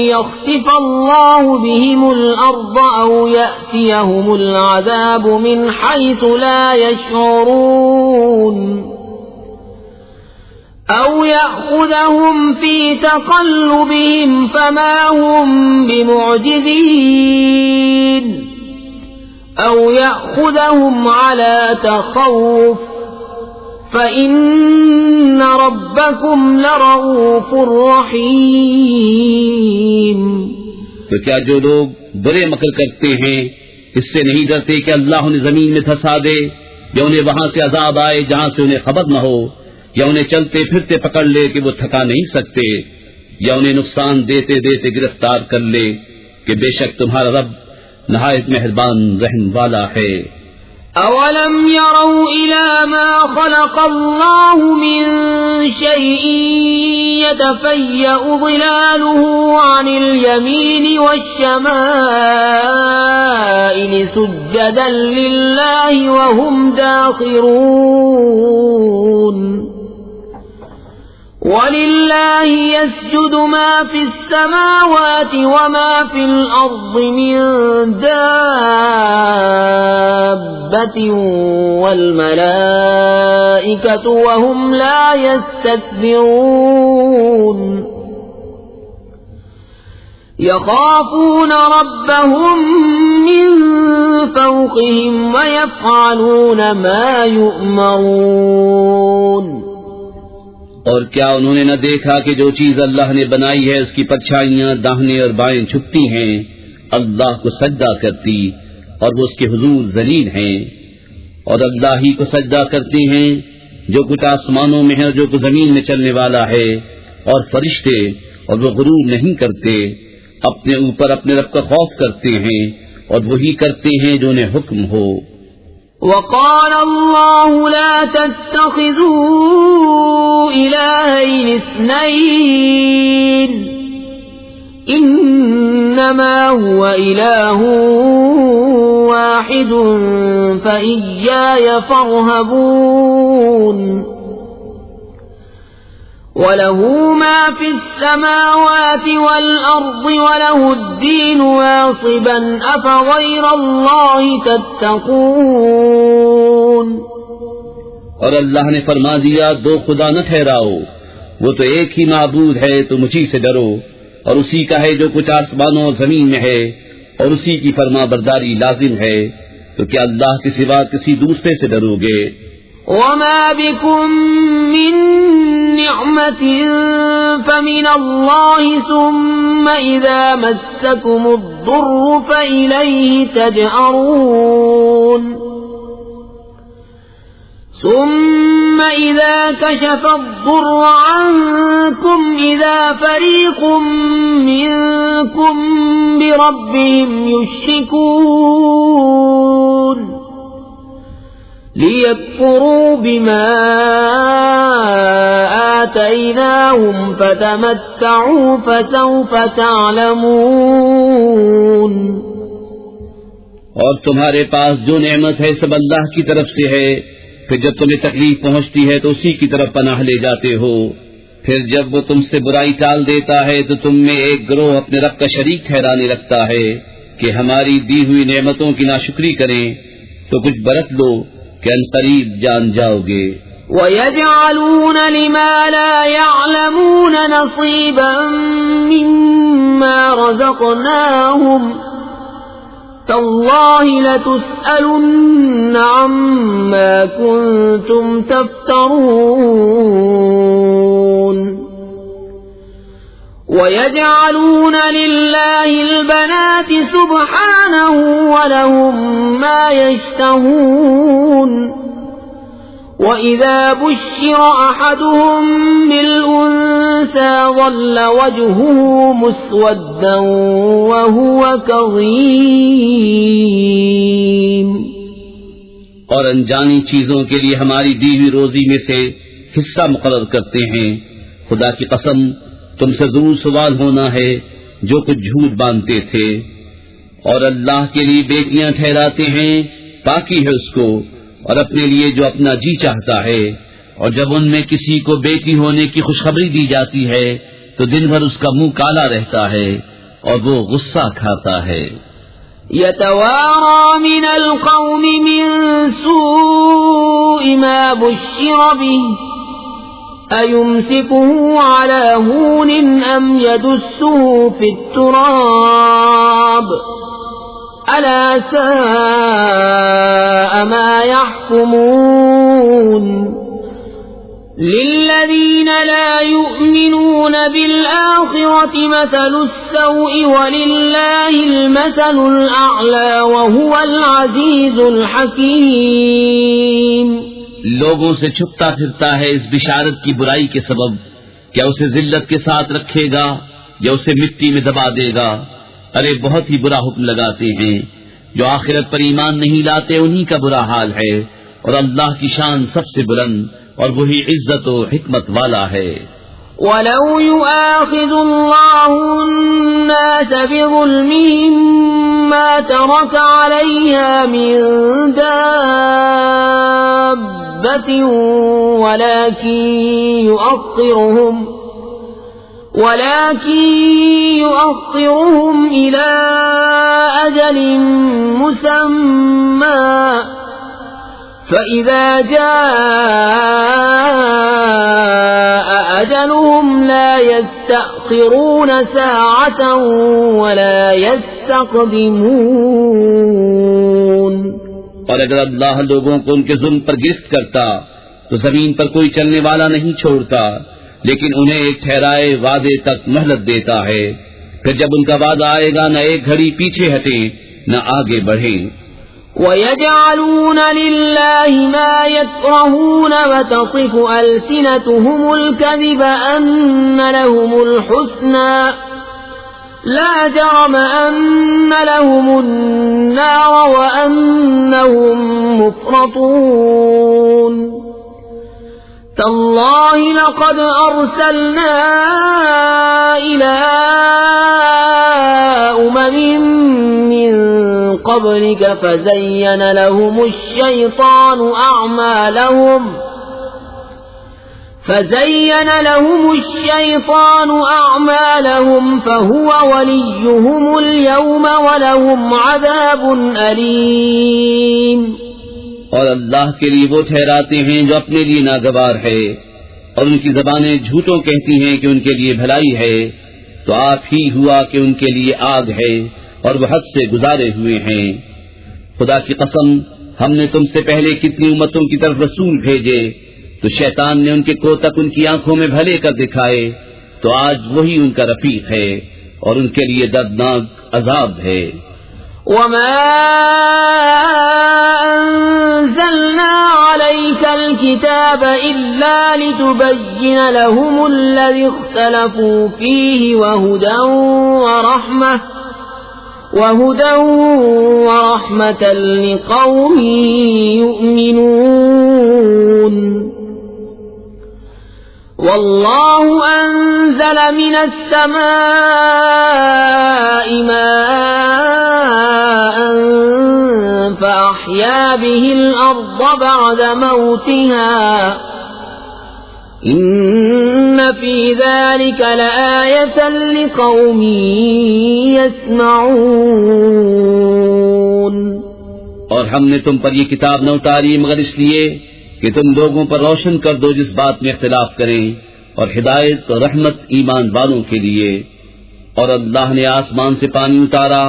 يَخْسِفَ اللَّهُ بِهِمُ الْأَرْضَ أَوْ يَأْتِيَهُمُ الْعَذَابُ مِنْ حَيْثُ لَا يَشْعُرُونَ أَوْ يَأْخُذَهُمْ فِي تَقَلُّبِهِمْ فَمَا هُمْ بِمُعْجِزِينَ أَوْ يَأْخُذَهُمْ عَلَى تَخَوُّفٍ فَإِنَّ رَبَّكُمْ لَرَءُوفٌ رَحِيمٌ۔ تو کیا جو لوگ برے مکر کرتے ہیں اس سے نہیں ڈرتے کہ اللہ انہیں زمین میں دھسا دے، یا انہیں وہاں سے عذاب آئے جہاں سے انہیں خبر نہ ہو، یا انہیں چلتے پھرتے پکڑ لے کہ وہ تھکا نہیں سکتے، یا انہیں نقصان دیتے دیتے گرفتار کر لے کہ بے شک تمہارا رب نہایت مہربان رحم والا ہے۔ أَوَلَمْ يَرَوْا إِلَى مَا خَلَقَ اللَّهُ مِنْ شَيْءٍ يَتَفَيَّأُ ظِلَالُهُ عَنِ الْيَمِينِ وَالشَّمَائِلِ سُجَّدًا لِلَّهِ وَهُمْ دَاخِرُونَ وَلِلَّهِ يَسْجُدُ مَا فِي السَّمَاوَاتِ وَمَا فِي الْأَرْضِ مِن دَابَّةٍ وَالْمَلَائِكَةُ وَهُمْ لَا يَسْتَكْبِرُونَ يَخَافُونَ رَبَّهُم مِّن فَوْقِهِمْ وَيَفْعَلُونَ مَا يُؤْمَرُونَ۔ اور کیا انہوں نے نہ دیکھا کہ جو چیز اللہ نے بنائی ہے اس کی پرچھائیاں داہنے اور بائیں چھپتی ہیں، اللہ کو سجدہ کرتی، اور وہ اس کے حضور ذلیل ہیں، اور اللہ ہی کو سجدہ کرتے ہیں جو کچھ آسمانوں میں ہے اور جو کچھ زمین میں چلنے والا ہے، اور فرشتے، اور وہ غرور نہیں کرتے، اپنے اوپر اپنے رب کا خوف کرتے ہیں، اور وہی کرتے ہیں جو انہیں حکم ہو۔ وقال الله لا تتخذوا إلهين اثنين إنما هو إله واحد فإياي فارهبون وله ما في السماوات والأرض وله الدين واصبا أفغير الله تتقون. اور اللہ نے فرما دیا دو خدا نہ ٹھہراؤ، وہ تو ایک ہی معبود ہے، تم اسی سے ڈرو، اور اسی کا ہے جو کچھ آسمانوں اور زمین میں ہے، اور اسی کی فرما برداری لازم ہے، تو کیا اللہ کے سوا کسی دوسرے سے ڈرو گے؟ وما بكم من نعمة فمن الله ثم إذا مسكم الضر فإليه تجأرون ثم إذا كشف الضر عنكم إذا فريق منكم بربهم يشركون ليكفروا بما آتيناهم فتمتعوا فسوف تعلمون. اور تمہارے پاس جو نعمت ہے سب اللہ کی طرف سے ہے، پھر جب تمہیں تکلیف پہنچتی ہے تو اسی کی طرف پناہ لے جاتے ہو، پھر جب وہ تم سے برائی ٹال دیتا ہے تو تم میں ایک گروہ اپنے رب کا شریک ٹھہرانے لگتا ہے کہ ہماری دی ہوئی نعمتوں کی ناشکری کریں، تو کچھ برت لو کہ عنقریب جان جاؤ گے. وَيَجْعَلُونَ لِمَا لَا يَعْلَمُونَ نَصِيبًا مِّمَّا رَزَقْنَاهُمْ تَاللَّهِ لَتُسْأَلُنَّ عَمَّا كُنتُمْ تَفْتَرُونَ. وَيَجْعَلُونَ لِلَّهِ الْبَنَاتِ سُبْحَانَهُ وَلَهُم مَّا يَشْتَهُونَ. وَإِذَا بُشِّرَ أَحَدُهُم بِالْأُنثَىٰ ظَلَّ وَجْهُهُ مُسْوَدًّا وَهُوَ كَظِيمٌ. اور انجانی چیزوں کے لیے ہماری دی ہوئی روزی میں سے حصہ مقرر کرتے ہیں. خدا کی قسم تم سے ضرور سوال ہونا ہے جو کچھ جھوٹ باندھتے تھے. اور اللہ کے لیے بیٹیاں ٹھہراتے ہیں، پاکی ہے اس کو، اور اپنے لیے جو اپنا جی چاہتا ہے. اور جب ان میں کسی کو بیٹی ہونے کی خوشخبری دی جاتی ہے تو دن بھر اس کا منہ کالا رہتا ہے اور وہ غصہ کھاتا ہے. يتوارى من القوم من سوء ما بشر به أيمسكه على هون أم يدسه في التراب ألا ساء ما يحكمون. للذين لا يؤمنون بالآخرة مثل السوء ولله المثل الأعلى وهو العزيز الحكيم. لوگوں سے چھپتا پھرتا ہے اس بشارت کی برائی کے سبب، کیا اسے ذلت کے ساتھ رکھے گا یا اسے مٹی میں دبا دے گا؟ ارے بہت ہی برا حکم لگاتے ہیں. جو آخرت پر ایمان نہیں لاتے انہی کا برا حال ہے، اور اللہ کی شان سب سے بلند اور وہی عزت و حکمت والا ہے. وَلَوْ يُؤَاخِذُ اللَّهُ النَّاسَ بِظُلْمِهِمْ مَا تَرَكَ عَلَيْهَا مِن دَابَّةٍ ولكن يؤخرهم إلى أجل مسمى فإذا جاء أجلهم لا يستأخرون ساعة ولا يستقدمون. اور اگر اللہ لوگوں کو ان کے ظلم پر گرفت کرتا تو زمین پر کوئی چلنے والا نہیں چھوڑتا، لیکن انہیں ایک ٹھہرائے وعدے تک مہلت دیتا ہے. پھر جب ان کا وعدہ آئے گا نہ ایک گھڑی پیچھے ہٹیں نہ آگے بڑھیں. وَيَجْعَلُونَ لِلَّهِ مَا يَكْرَهُونَ وَتَصِفُ أَلْسِنَتُهُمُ الْكَذِبَ أَنَّ لَهُمُ الْحُسْنَى لَا جَرَمَ أَنَّ لَهُمُ النار وأنهم مفرطون تالله لقد أرسلنا إلى أمم من قبلك فزين لهم الشيطان أعمالهم فهو وليهم اليوم ولهم عذاب أليم اور اللہ کے لیے وہ ٹھہراتے ہیں جو اپنے لیے ناگوار ہے، اور ان کی زبانیں جھوٹوں کہتی ہیں کہ ان کے لیے بھلائی ہے، تو آپ ہی ہوا کہ ان کے لیے آگ ہے اور وہ حد سے گزارے ہوئے ہیں۔ خدا کی قسم، ہم نے تم سے پہلے کتنی امتوں کی طرف رسول بھیجے، تو شیطان نے ان کے کوتک ان کی آنکھوں میں بھلے کر دکھائے، تو آج وہی ان کا رفیق ہے اور ان کے لیے دردناک عذاب ہے۔ وما أنزلنا عليك الكتاب إلا لتبين لهم الذي اختلفوا فيه وهدى ورحمة لقوم يؤمنون والله أنزل من السماء ماء فأحيا به الأرض بعد موتها إن في ذلك لآية لقوم يسمعون۔ اور ہم نے تم پر یہ کتاب نہ اتاری مگر اس لیے کہ تم لوگوں پر روشن کر دو جس بات میں اختلاف کریں، اور ہدایت اور رحمت ایمان والوں کے لیے۔ اور اللہ نے آسمان سے پانی اتارا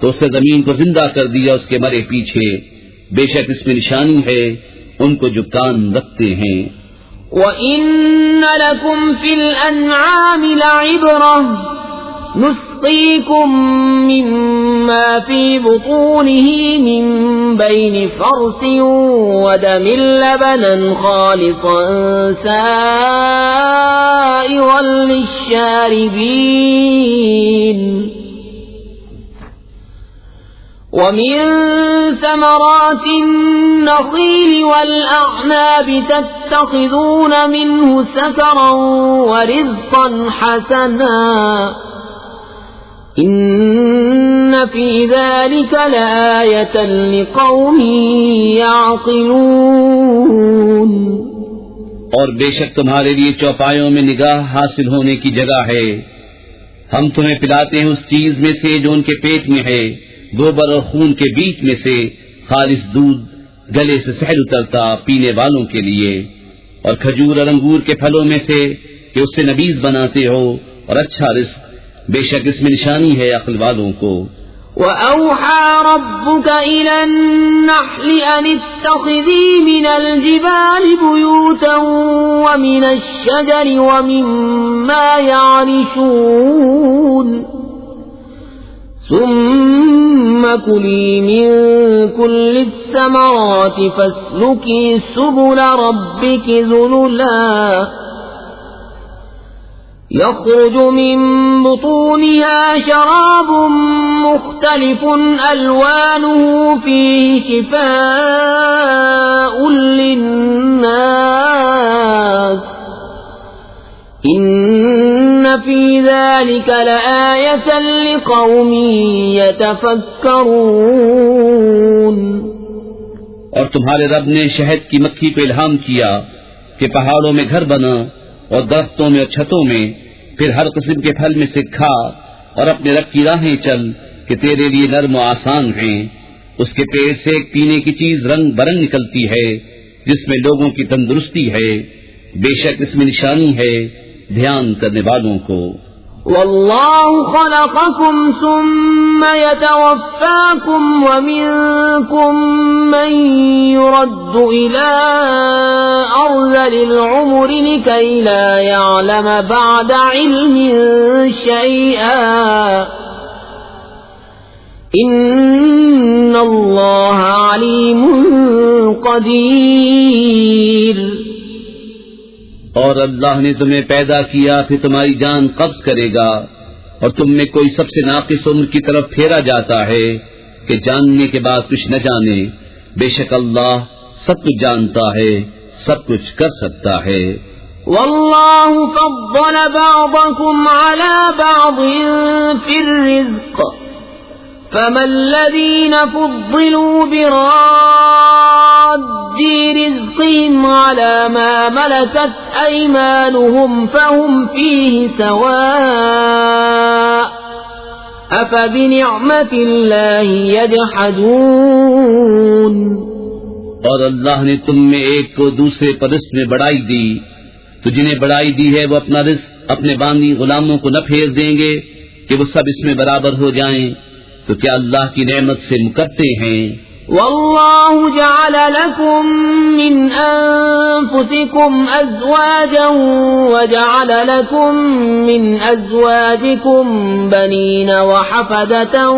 تو اس سے زمین کو زندہ کر دیا اس کے مرے پیچھے، بے شک اس میں نشانی ہے ان کو جو کان رکھتے ہیں۔ وَإِنَّ لَكُمْ فِي الْأَنْعَامِ لَعِبْرَةً نسقيكم مما في بطونه من بين فرث ودم لبنا خالصا سائغا للشاربين ومن ثمرات النخيل والأعناب تتخذون منه سكرا ورزقا حسنا إن في ذلك لآية لقوم يعقلون۔ اور بے شک تمہارے لیے چوپایوں میں نگاہ حاصل ہونے کی جگہ ہے، ہم تمہیں پلاتے ہیں اس چیز میں سے جو ان کے پیٹ میں ہے، گوبر اور خون کے بیچ میں سے خالص دودھ گلے سے سہل اترتا پینے والوں کے لیے، اور کھجور اور انگور کے پھلوں میں سے کہ اس سے نبیذ بناتے ہو، اور اچھا رزق، بے شک اس میں نشانی ہے عقل والوں کو۔ وَأَوْحَى رَبُّكَ إِلَى النَّحْلِ أَنِ اتَّخِذِي مِنَ الْجِبَالِ بُيُوتًا وَمِنَ الشَّجَرِ وَمِمَّا يَعْرِشُونَ ثُمَّ كُلِي مِن كُلِّ الثَّمَرَاتِ فَاسْلُكِي سُبُلَ رَبِّكِ ذُلُلًا يخرج من بطونها شراب مختلف ألوانه فيه شفاء للناس إن في ذلك لآية لقوم يتفكرون۔ اور تمہارے رب نے شہد کی مکھی کو الہام کیا کہ پہاڑوں میں گھر بنا اور درختوں میں اور چھتوں میں، پھر ہر قسم کے پھل میں سے کھا اور اپنے رب کی راہیں چل کہ تیرے لیے نرم و آسان ہیں۔ اس کے پیٹ سے ایک پینے کی چیز رنگ برنگ نکلتی ہے جس میں لوگوں کی تندرستی ہے، بے شک اس میں نشانی ہے دھیان کرنے والوں کو۔ والله خلقكم ثم يتوفاكم ومنكم من يرد إلى أرذل العمر لكي لا يعلم بعد علم شيئا إن الله عليم قدير۔ اور اللہ نے تمہیں پیدا کیا پھر تمہاری جان قبض کرے گا، اور تم میں کوئی سب سے ناقص عمر کی طرف پھیرا جاتا ہے، کہ جاننے کے بعد کچھ نہ جانے، بے شک اللہ سب کچھ جانتا ہے، سب کچھ کر سکتا ہے۔ واللہ فضل بعضکم علی بعض فی الرزق فما الذین فضلوا براد رزقهم على ما ملكت أيمانهم فهم فيه سواء أفبنعمة الله يجحدون۔ اور اللہ نے تم میں ایک کو دوسرے پر رزق میں بڑائی دی، تو جنہیں بڑائی دی ہے وہ اپنا رزق اپنے باندی غلاموں کو نہ پھیر دیں گے کہ وہ سب اس میں برابر ہو جائیں، تو کیا اللہ کی نعمت سے مکرتے ہیں؟ واللہ جعل لکم من انفسکم ازواجا وجعل لکم من ازواجکم بنین وحفدة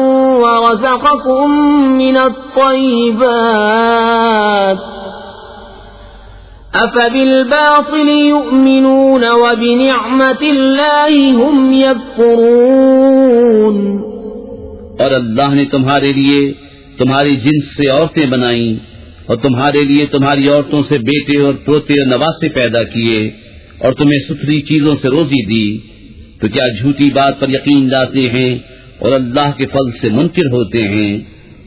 ورزقکم من الطیبات افبالباطل یؤمنون وبنعمت اللہ هم یکفرون۔ اور اللہ نے تمہارے لیے تمہاری جنس سے عورتیں بنائیں اور تمہارے لیے تمہاری عورتوں سے بیٹے اور پوتے اور نواسے پیدا کیے اور تمہیں ستھری چیزوں سے روزی دی، تو کیا جھوٹی بات پر یقین لاتے ہیں اور اللہ کے فضل سے منکر ہوتے ہیں؟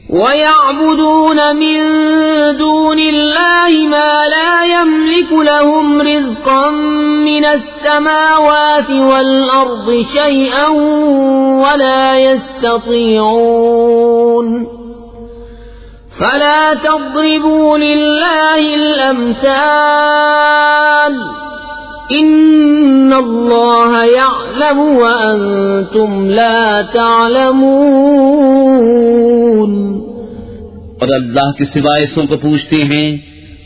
وَيَعْبُدُونَ مِن دُونِ اللَّهِ مَا لَا يَمْلِكُ لَهُمْ رِزْقًا مِنَ السَّمَاوَاتِ وَالْأَرْضِ شَيْئًا وَلَا يَسْتَطِيعُونَ فَلَا تَضْرِبُوا لِلَّهِ الْأَمْثَالَ إِنَّ اللَّهَ يَعْلَمُ وَأَنْتُمْ لَا تَعْلَمُونَ۔ اور اللہ کے سوا ایسوں کو پوچھتے ہیں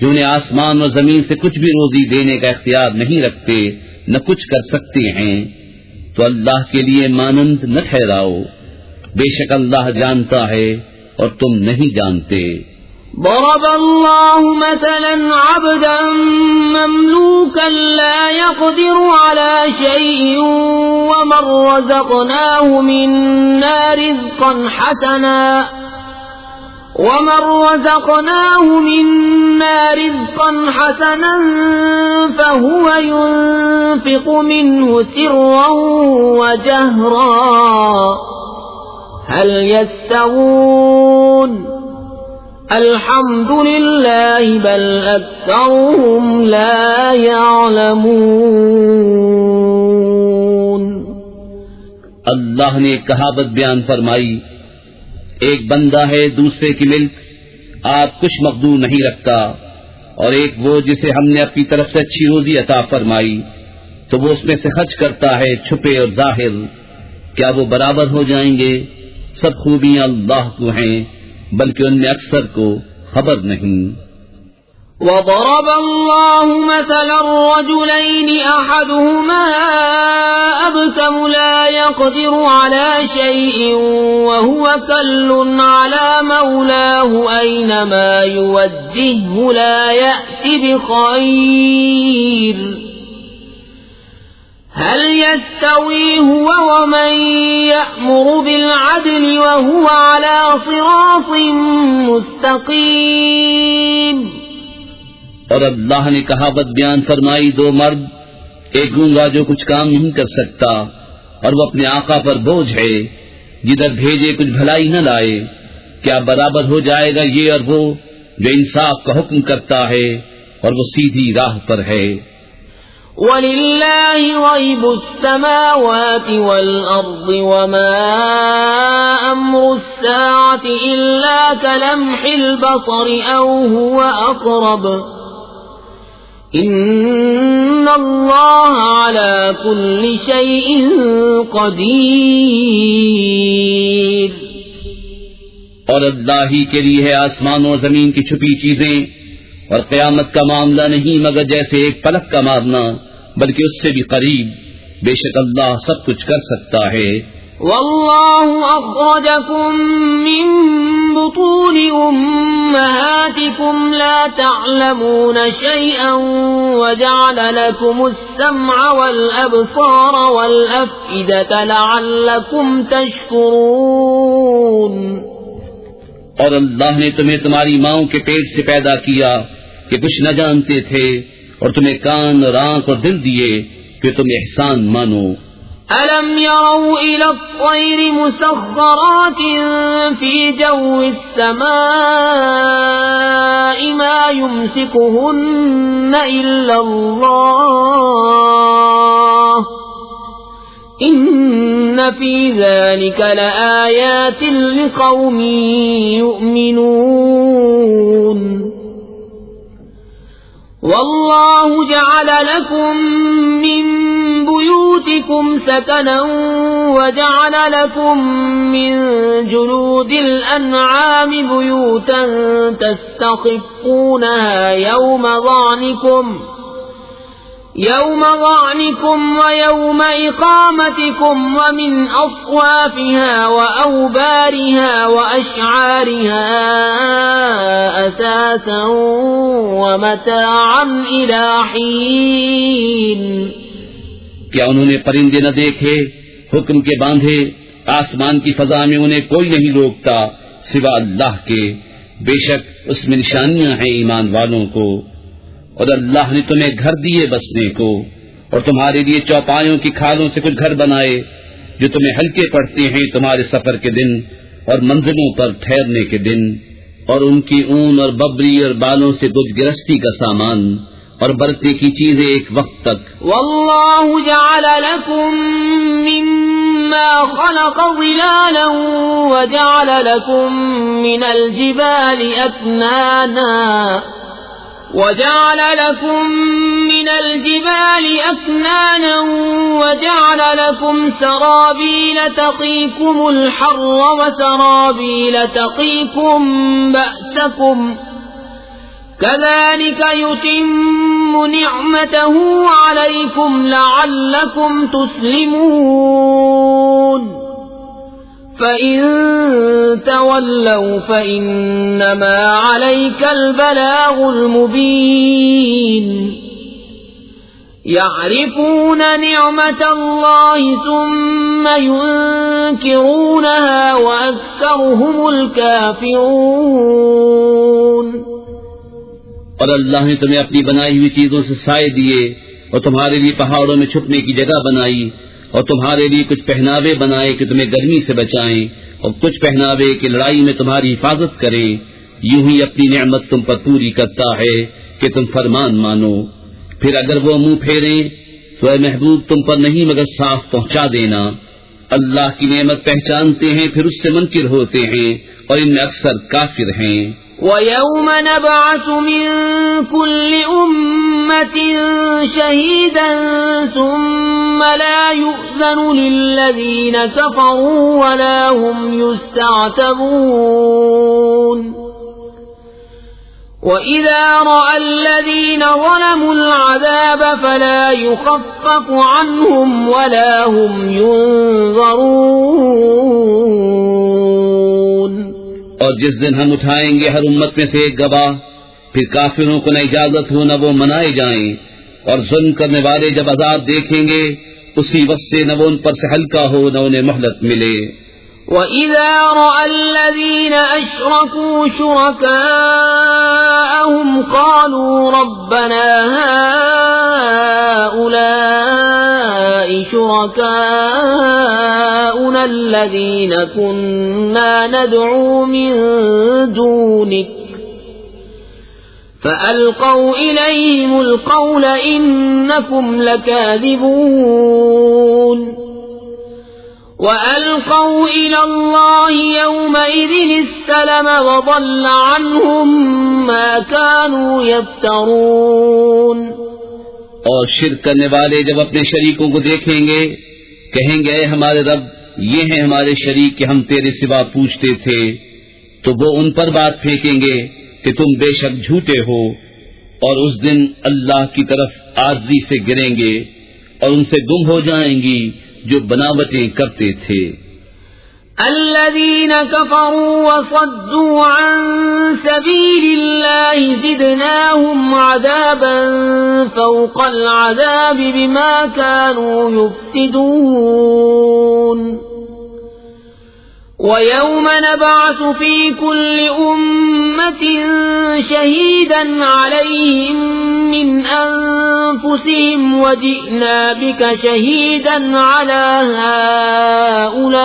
جو انہیں آسمان اور زمین سے کچھ بھی روزی دینے کا اختیار نہیں رکھتے، نہ کچھ کر سکتے ہیں، تو اللہ کے لیے مانند نہ ٹھہراؤ، بے شک اللہ جانتا ہے اور تم نہیں جانتے۔ ضرب اللہ مثلا عبدا مملوكا لا يقدر على شيء ومن رزقناه منا رزقا حسنا فهو ينفق منه سرا وجهرا هل يستوون الحمد لله بل أكثرهم لا يعلمون۔ اللہ نے ایک کہاوت بیان فرمائی، ایک بندہ ہے دوسرے کی ملک، آپ کچھ مقدور نہیں رکھتا، اور ایک وہ جسے ہم نے اپنی طرف سے اچھی روزی عطا فرمائی تو وہ اس میں سے خرچ کرتا ہے چھپے اور ظاہر، کیا وہ برابر ہو جائیں گے؟ سب خوبیاں اللہ کو ہیں بلکہ ان میں اکثر کو خبر نہیں۔ وضرب الله مثلا الرجلين أحدهما أبكم لا يقدر على شيء وهو كل على مولاه أينما يوجهه لا يأتي بخير هل يستوي هو ومن يأمر بالعدل وهو على صراط مستقيم۔ اور اللہ نے کہاوت بیان فرمائی، دو مرد، ایک گونگا جو کچھ کام نہیں کر سکتا اور وہ اپنے آقا پر بوجھ ہے، جدھر بھیجے کچھ بھلائی نہ لائے، کیا برابر ہو جائے گا یہ اور وہ جو انصاف کا حکم کرتا ہے اور وہ سیدھی راہ پر ہے؟ وَلِلَّهِ غَيْبُ السَّمَاوَاتِ وَالْأَرْضِ وَمَا أَمْرُ السَّاعَةِ إِلَّا كَلَمْحِ الْبَصَرِ أَوْ هُوَ أَقْرَبُ إِنَّ اللَّهَ عَلَى كُلِّ شَيْءٍ قَدِيرٌ۔ اور اللہ ہی کے لیے ہے آسمان و زمین کی چھپی چیزیں، اور قیامت کا معاملہ نہیں مگر جیسے ایک پلک کا مارنا، بلکہ اس سے بھی قریب، بے شک اللہ سب کچھ کر سکتا ہے۔ واللہ اخرجکم من بطون امہاتکم لا تعلمون شیئا وجعل لکم السمع والابصار والافئدة لعلکم تشکرون۔ اور اللہ نے تمہیں تمہاری ماؤں کے پیٹ سے پیدا کیا کہ کچھ نہ جانتے تھے، اور تمہیں کان اور آنکھ اور دل دیے کہ تم احسان مانو۔ أَلَمْ يَرَوْا إِلَى الطَّيْرِ مُسَخَّرَاتٍ فِي جَوِّ السَّمَاءِ مَا يُمْسِكُهُنَّ إِلَّا اللَّهُ إِنَّ فِي ذَلِكَ لَآيَاتٍ لِقَوْمٍ يُؤْمِنُونَ وَاللَّهُ جَعَلَ لَكُم مِّن بُيُوتِكُمْ سَكَنًا وَجَعَلَ لَكُم مِّن جُلُودِ الْأَنْعَامِ بُيُوتًا تَسْتَخِفُّونَهَا يَوْمَ ظَعْنِكُمْ وَيَوْمَ إِقَامَتِكُمْ وَمِنْ أَصْوَافِهَا وَأَوْبَارِهَا وَأَشْعَارِهَا أَثَاثًا وَمَتَاعًا إِلَى حِينٍ۔ کیا انہوں نے پرندے نہ دیکھے حکم کے باندھے؟ آسمان کی فضا میں انہیں کوئی نہیں روکتا سوا اللہ کے، بے شک اس میں نشانیاں ہیں ایمان والوں کو۔ اور اللہ نے تمہیں گھر دیے بسنے کو، اور تمہارے لیے چوپایوں کی کھالوں سے کچھ گھر بنائے جو تمہیں ہلکے پڑتے ہیں تمہارے سفر کے دن اور منزلوں پر ٹھہرنے کے دن، اور ان کی اون اور ببری اور بالوں سے کچھ گرستی کا سامان اور برتنے کی چیزیں ایک وقت تک۔ واللہ جعل لکم مما خلق ظلالا وجعل لکم من الجبال أكنانا وجعل لكم سرابيل تقيكم الحر وسرابيل تقيكم بأسكم كذلك يتم نعمته عليكم لعلكم تسلمون فَإِن تَوَلَّوْا فَإِنَّمَا عَلَيْكَ الْبَلَاغُ الْمُبِينُ يَعْرِفُونَ نِعْمَةَ اللَّهِ ثُمَّ يُنكِرُونَهَا وَأَكْثَرُهُمُ الْكَافِرُونَ۔ اور اللہ نے تمہیں اپنی بنائی ہوئی چیزوں سے سائے دیے، اور تمہارے لیے پہاڑوں میں چھپنے کی جگہ بنائی، اور تمہارے لیے کچھ پہناوے بنائے کہ تمہیں گرمی سے بچائیں، اور کچھ پہناوے کہ لڑائی میں تمہاری حفاظت کریں۔ یوں ہی اپنی نعمت تم پر پوری کرتا ہے کہ تم فرمان مانو۔ پھر اگر وہ منہ پھیریں تو اے محبوب تم پر نہیں مگر صاف پہنچا دینا۔ اللہ کی نعمت پہچانتے ہیں پھر اس سے منکر ہوتے ہیں، اور ان میں اکثر کافر ہیں۔ وَيَوْمَ نَبْعَثُ مِن كُلِّ أُمَّةٍ شَهِيدًا ثُمَّ لَا يُؤْذَنُ لِلَّذِينَ كَفَرُوا وَلَا هُمْ يُسْتَعْتَبُونَ وَإِذَا رَأَى الَّذِينَ ظَلَمُوا الْعَذَابَ فَلَا يُخَفَّفُ عَنْهُمْ وَلَا هُمْ يُنظَرُونَ۔ اور جس دن ہم اٹھائیں گے ہر امت میں سے ایک گواہ، پھر کافروں کو نہ اجازت ہو نہ وہ منائے جائیں، اور ظلم کرنے والے جب عذاب دیکھیں گے اسی وقت سے نہ وہ ان پر سے ہلکا ہو نہ انہیں مہلت ملے۔ وَإِذَا رَأَى الَّذِينَ أَشْرَكُوا شُرَكَاءَهُمْ قَالُوا رَبَّنَا هَؤُلَاءِ شُرَكَاؤُنَا الَّذِينَ كُنَّا نَدْعُو مِن دُونِكَ فَأَلْقَوْا إِلَيْهِمُ الْقَوْلَ إِنَّكُمْ لَكَاذِبُونَ وَأَلْقَوْا إِلَى اللَّهِ يَوْمَئِذٍ السَّلَمَ وَضَلَّ عَنْهُمْ مَا كَانُوا يَفْتَرُونَ۔ اور شرک کرنے والے جب اپنے شریکوں کو دیکھیں گے کہیں گے اے ہمارے رب یہ ہیں ہمارے شریک کہ ہم تیرے سوا پوچھتے تھے، تو وہ ان پر بات پھینکیں گے کہ تم بے شک جھوٹے ہو، اور اس دن اللہ کی طرف عاجزی سے گریں گے اور ان سے گم ہو جائیں گی جو بناوٹیں کرتے تھے۔ الذين كفروا وصدوا عن سبيل الله زدناهم عذابا فوق العذاب بما كانوا يفسدون وَيَوْمَ نَبْعَثُ فِي كُلِّ أُمَّةٍ شَهِيدًا عَلَيْهِمْ مِنْ أَنفُسِهِمْ وَجِئْنَا بِكَ شَهِيدًا عَلَى هَؤُلَاءِ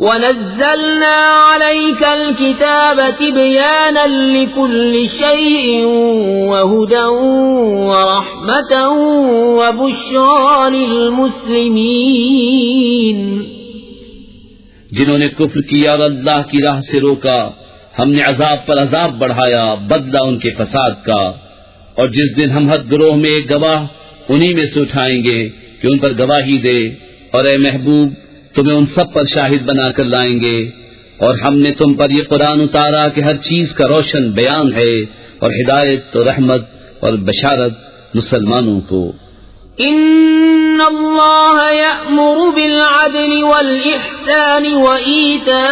وَنَزَّلْنَا عَلَيْكَ الْكِتَابَ تِبْيَانًا لِكُلِّ شَيْءٍ وَهُدًى وَرَحْمَةً وَبُشْرَى لِلْمُسْلِمِينَ جنہوں نے کفر کیا اور اللہ کی راہ سے روکا، ہم نے عذاب پر عذاب بڑھایا، بدلہ ان کے فساد کا۔ اور جس دن ہم حد گروہ میں ایک گواہ انہی میں سے اٹھائیں گے کہ ان پر گواہی دے، اور اے محبوب تمہیں ان سب پر شاہد بنا کر لائیں گے۔ اور ہم نے تم پر یہ قرآن اتارا کہ ہر چیز کا روشن بیان ہے، اور ہدایت اور رحمت اور بشارت مسلمانوں کو۔ ان اللہ یأمر بالعدل والإحسان وإیتاء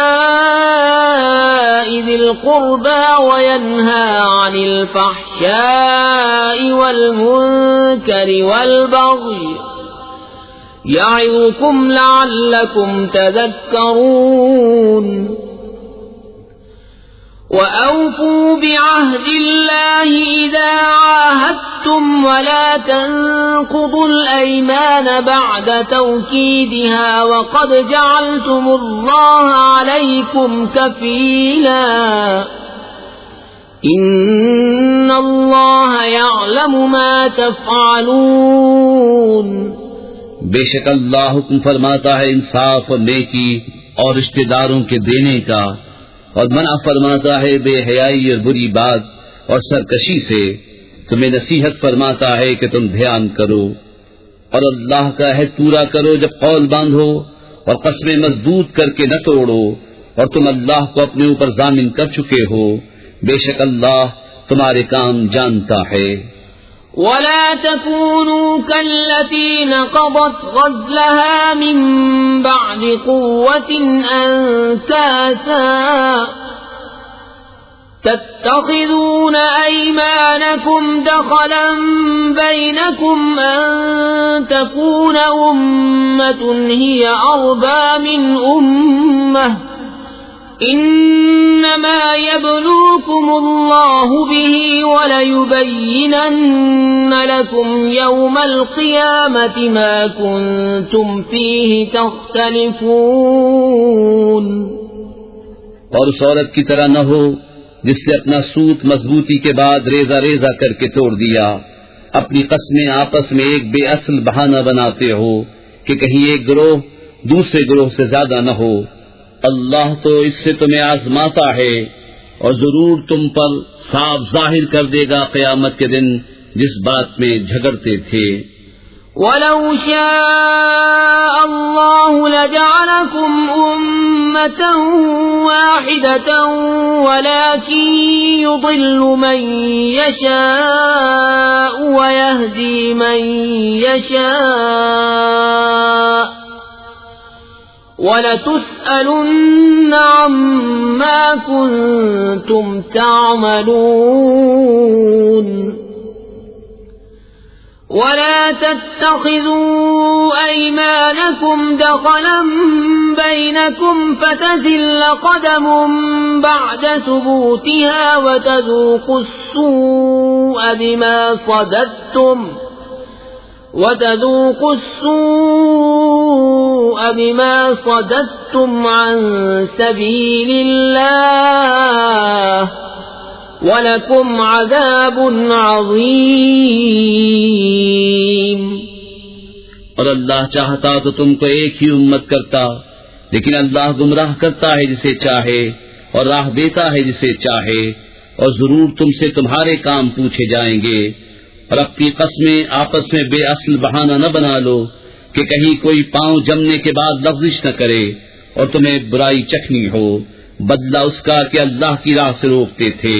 ذی القربى وینہا عن الفحشاء والمنکر والبغی یعظکم لعلکم تذکرون وَأَوْفُوا بِعَهْدِ اللَّهِ إِذَا عَاهَدتُّمْ وَلَا تَنقُضُوا الْأَيْمَانَ بَعْدَ تَوْكِيدِهَا وَقَدْ جَعَلْتُمُ اللَّهَ عَلَيْكُمْ كَفِيلًا إِنَّ اللَّهَ يَعْلَمُ مَا تَفْعَلُونَ۔ بے شک اللہ حکم فرماتا ہے انصاف اور نیکی اور رشتہ داروں کے دینے کا، اور منع فرماتا ہے بے حیائی اور بری بات اور سرکشی سے، تمہیں نصیحت فرماتا ہے کہ تم دھیان کرو اور اللہ کا عہد پورا کرو جب قول باندھو، اور قسمیں مضبوط کر کے نہ توڑو، اور تم اللہ کو اپنے اوپر ضامن کر چکے ہو، بے شک اللہ تمہارے کام جانتا ہے۔ وَلَا تَكُونُوا كَالَّتِي نَقَضَتْ غَزْلَهَا مِن بَعْدِ قُوَّةٍ أَنكَاثًا تَتَّخِذُونَ أَيْمَانَكُمْ دَخَلًا بَيْنَكُمْ أَن تَكُونَ أُمَّةٌ هِيَ أَرْبَى مِنْ أُمَّةٍ انما يبلوكم الله به وليبينن لكم يوم القيامة ما كنتم فيه تختلفون۔ اور اس عورت کی طرح نہ ہو جس نے اپنا سوت مضبوطی کے بعد ریزہ ریزہ کر کے توڑ دیا، اپنی قسمیں آپس میں ایک بے اصل بہانہ بناتے ہو کہ کہیں ایک گروہ دوسرے گروہ سے زیادہ نہ ہو۔ اللہ تو اس سے تمہیں آزماتا ہے، اور ضرور تم پر صاف ظاہر کر دے گا قیامت کے دن جس بات میں جھگڑتے تھے۔ وَلَوْ شَاءَ اللَّهُ لَجَعَلَكُمْ أُمَّةً وَاحِدَةً وَلَكِنْ يُضِلُّ مَن يَشَاءُ وَيَهْدِي مَن يَشَاءُ وَلَتُسْأَلُنَّ عَمَّا كُنتُمْ تَعْمَلُونَ۔ وَلَا تَتَّخِذُوا أَيْمَانَكُمْ دَخَلًا بَيْنَكُمْ فَتَزِلَّ قَدَمٌ بَعْدَ ثُبُوتِهَا وَتَذُوقُوا السُّوءَ بما صددتم عن سبيل الله وَلَكُمْ عَذَابٌ عَظِيمٌ۔ اور اللہ چاہتا تو تم کو ایک ہی امت کرتا، لیکن اللہ گمراہ کرتا ہے جسے چاہے اور راہ دیتا ہے جسے چاہے، اور ضرور تم سے تمہارے کام پوچھے جائیں گے۔ اور اپنی قسمیں آپس میں بے اصل بہانہ نہ بنا لو کہ کہیں کوئی پاؤں جمنے کے بعد لغزش نہ کرے اور تمہیں برائی چکھنی ہو، بدلہ اس کا کہ اللہ کی راہ سے روکتے تھے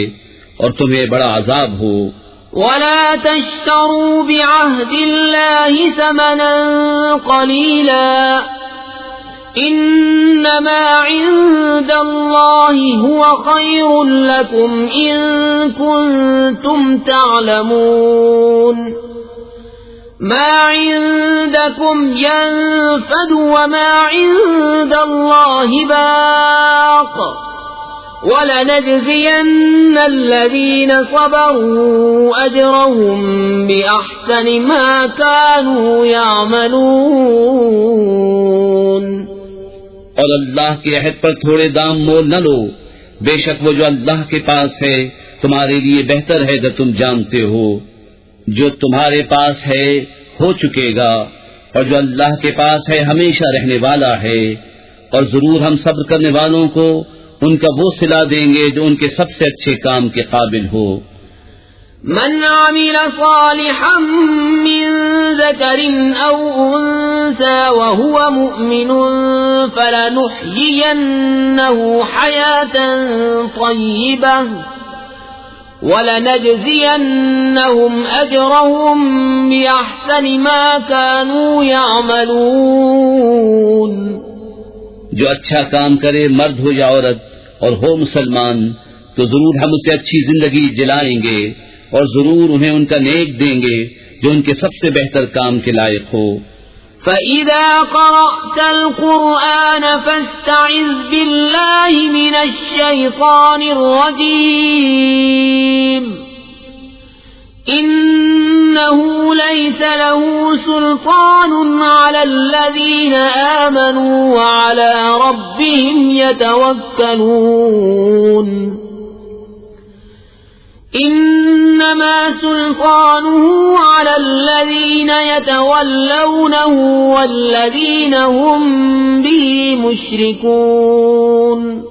اور تمہیں بڑا عذاب ہو۔ وَلَا تَشْتَرُوا بِعَهْدِ اللَّهِ ثَمَنًا قَلِيلًا إِنَّمَا عِندَ اللَّهِ هُوَ خَيْرٌ لَكُمْ إِن كُنتُمْ تَعْلَمُونَ ما عندكم ينفد وما عند الله باق وَلَنَجْزِيَنَّ الَّذِينَ صَبَرُوا أَجْرَهُمْ بِأَحْسَنِ مَا كَانُوا يَعْمَلُونَ۔ اور اللہ کے عہد پر تھوڑے دام مول نہ لو، بے شک وہ جو اللہ کے پاس ہے تمہارے لیے بہتر ہے اگر تم جانتے ہو۔ جو تمہارے پاس ہے ہو چکے گا، اور جو اللہ کے پاس ہے ہمیشہ رہنے والا ہے، اور ضرور ہم صبر کرنے والوں کو ان کا وہ صلہ دیں گے جو ان کے سب سے اچھے کام کے قابل ہو۔ من عمل صالحا من ذكر أو أنثى وهو مؤمن فلنحيينه حياة طيبة وَلَنَجْزِيَنَّهُمْ أَجْرَهُمْ بِأَحْسَنِ مَا كَانُوا يَعْمَلُونَ۔ جو اچھا کام کرے مرد ہو یا عورت اور ہو مسلمان تو ضرور ہم اسے اچھی زندگی جلائیں گے اور ضرور انہیں ان کا نیک دیں گے جو ان کے سب سے بہتر کام کے لائق ہو۔ فَإِذَا قَرَأْتَ الْقُرْآنَ فَاسْتَعِذْ بِاللَّهِ مِنَ الشَّيْطَانِ الرَّجِيمِ إِنَّهُ لَيْسَ لَهُ سُلْطَانٌ عَلَى الَّذِينَ آمَنُوا وَعَلَى رَبِّهِمْ يَتَوَكَّلُونَ إِنَّمَا سُلْطَانُهُ عَلَى الَّذِينَ يَتَوَلَّوْنَهُ وَالَّذِينَ هُمْ بِهِ مُشْرِكُونَ۔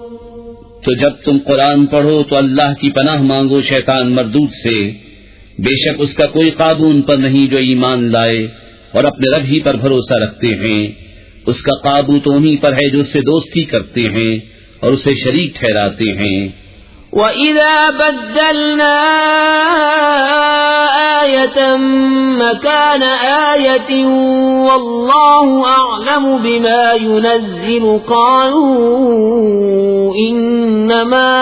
تو جب تم قرآن پڑھو تو اللہ کی پناہ مانگو شیطان مردود سے، بے شک اس کا کوئی قابو ان پر نہیں جو ایمان لائے اور اپنے رب ہی پر بھروسہ رکھتے ہیں۔ اس کا قابو تو انہی پر ہے جو اس سے دوستی کرتے ہیں اور اسے شریک ٹھہراتے ہیں۔ وَإِذَا بَدَّلْنَا آيَةً مَكَانَ آيَةٍ وَاللَّهُ أَعْلَمُ بِمَا يُنَزِّلُ قَالُوا إِنَّمَا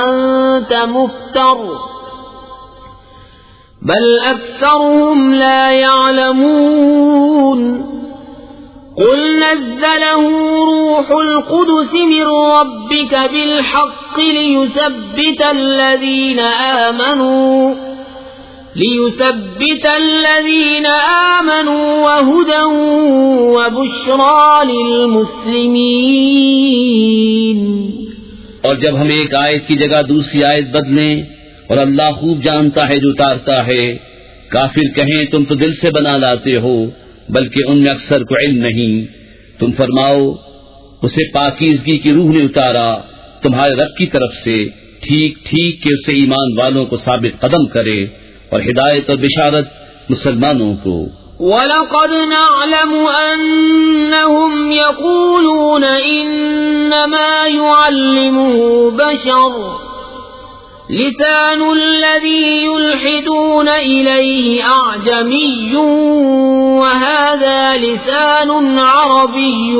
أَنْتَ مُفْتَرٍ بل أكثرهم لا يعلمون۔ قل نزله روح القدس من ربك بالحق ليثبت الذين آمنوا وهدى وبشرى للمسلمين۔ اور جب ہم ایک آیت کی جگہ دوسری آیت بدلیں اور اللہ خوب جانتا ہے جو اتارتا ہے، کافر کہیں تم تو دل سے بنا لاتے ہو بلکہ ان میں اکثر کو علم نہیں۔ تم فرماؤ اسے پاکیزگی کی روح نے اتارا تمہارے رب کی طرف سے، ٹھیک ٹھیک کہ اسے ایمان والوں کو ثابت قدم کرے اور ہدایت اور بشارت مسلمانوں کو۔ وَلَقَدْ نَعْلَمُ أَنَّهُمْ يَقُولُونَ إِنَّمَا يُعَلِّمُهُ بَشَرٌ لسان الذي يلحدون إليه أعجمي وهذا لسان عربي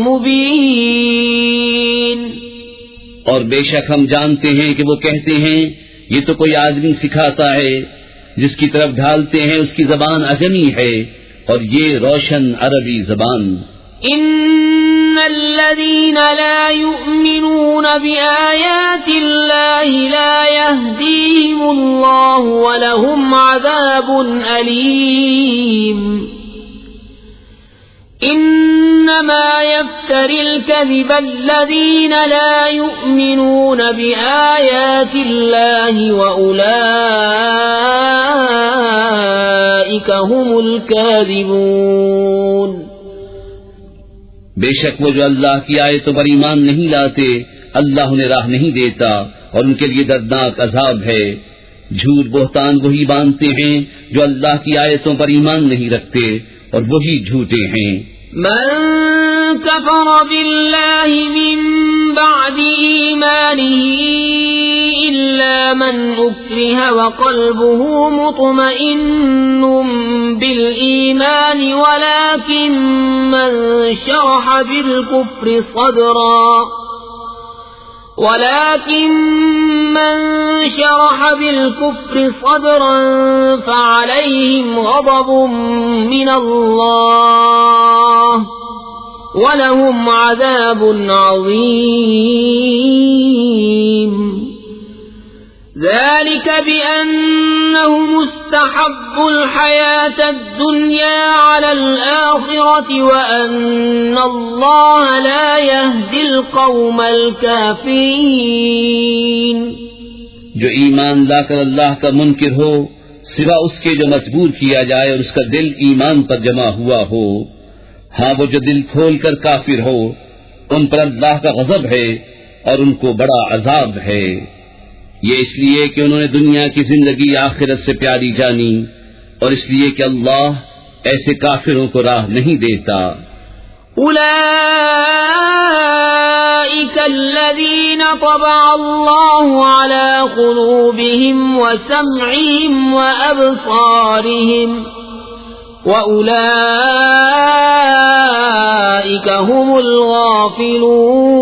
مبين۔ اور بے شک ہم جانتے ہیں کہ وہ کہتے ہیں یہ تو کوئی آدمی سکھاتا ہے، جس کی طرف ڈھالتے ہیں اس کی زبان عجمی ہے اور یہ روشن عربی زبان۔ إن الذين لا يؤمنون بآيات الله لا يهديهم الله ولهم عذاب أليم۔ إنما يفتري الكذب الذين لا يؤمنون بآيات الله وأولئك هم الكاذبون۔ بے شک وہ جو اللہ کی آیتوں پر ایمان نہیں لاتے اللہ انہیں راہ نہیں دیتا اور ان کے لیے دردناک عذاب ہے۔ جھوٹ بہتان وہی باندھتے ہیں جو اللہ کی آیتوں پر ایمان نہیں رکھتے اور وہی جھوٹے ہیں۔ من كفر بالله من بعد إيمانه إلا من أكره وقلبه مطمئن بالإيمان ولكن من شرح بالكفر ولكن من شرح بالكفر صدرا فعليهم غضب من الله ولهم عذاب عظيم ذلك بأنهم استحبوا الحياة الدنيا على الآخرة وأن الله لا يهدي القوم الكافرين. جو ایمان لا کر اللہ کا منکر ہو سوا اس کے جو مجبور کیا جائے اور اس کا دل ایمان پر جمع ہوا ہو، ہاں وہ جو دل کھول کر کافر ہو ان پر اللہ کا غضب ہے اور ان کو بڑا عذاب ہے. یہ اس لیے کہ انہوں نے دنیا کی زندگی آخرت سے پیاری جانی اور اس لیے کہ اللہ ایسے کافروں کو راہ نہیں دیتا. اولئک الذین طبع اللہ علی قلوبہم وسمعہم وابصارہم وأولئك هم الغافلون.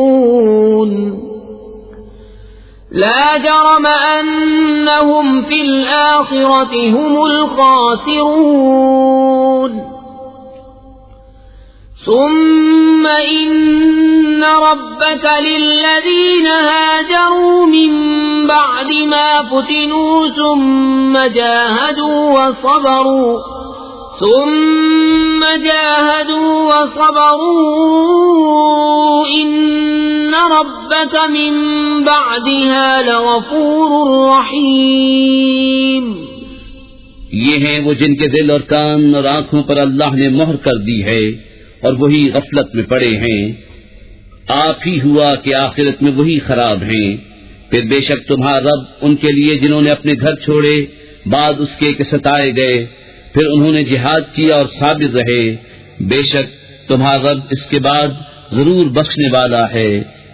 لا جرم أنهم في الآخرة هم الخاسرون. ثم إن ربك للذين هاجروا من بعد ما فتنوا ثم جاهدوا وصبروا إن ربك من بعدها لغفور رحيم. یہ ہیں وہ جن کے دل اور کان اور آنکھوں پر اللہ نے مہر کر دی ہے اور وہی غفلت میں پڑے ہیں. آپ ہی ہوا کہ آخرت میں وہی خراب ہیں. پھر بے شک تمہارا رب ان کے لیے جنہوں نے اپنے گھر چھوڑے بعد اس کے کہ ستائے گئے پھر انہوں نے جہاد کیا اور صابر رہے، بے شک تمہارا رب اس کے بعد ضرور بخشنے والا ہے،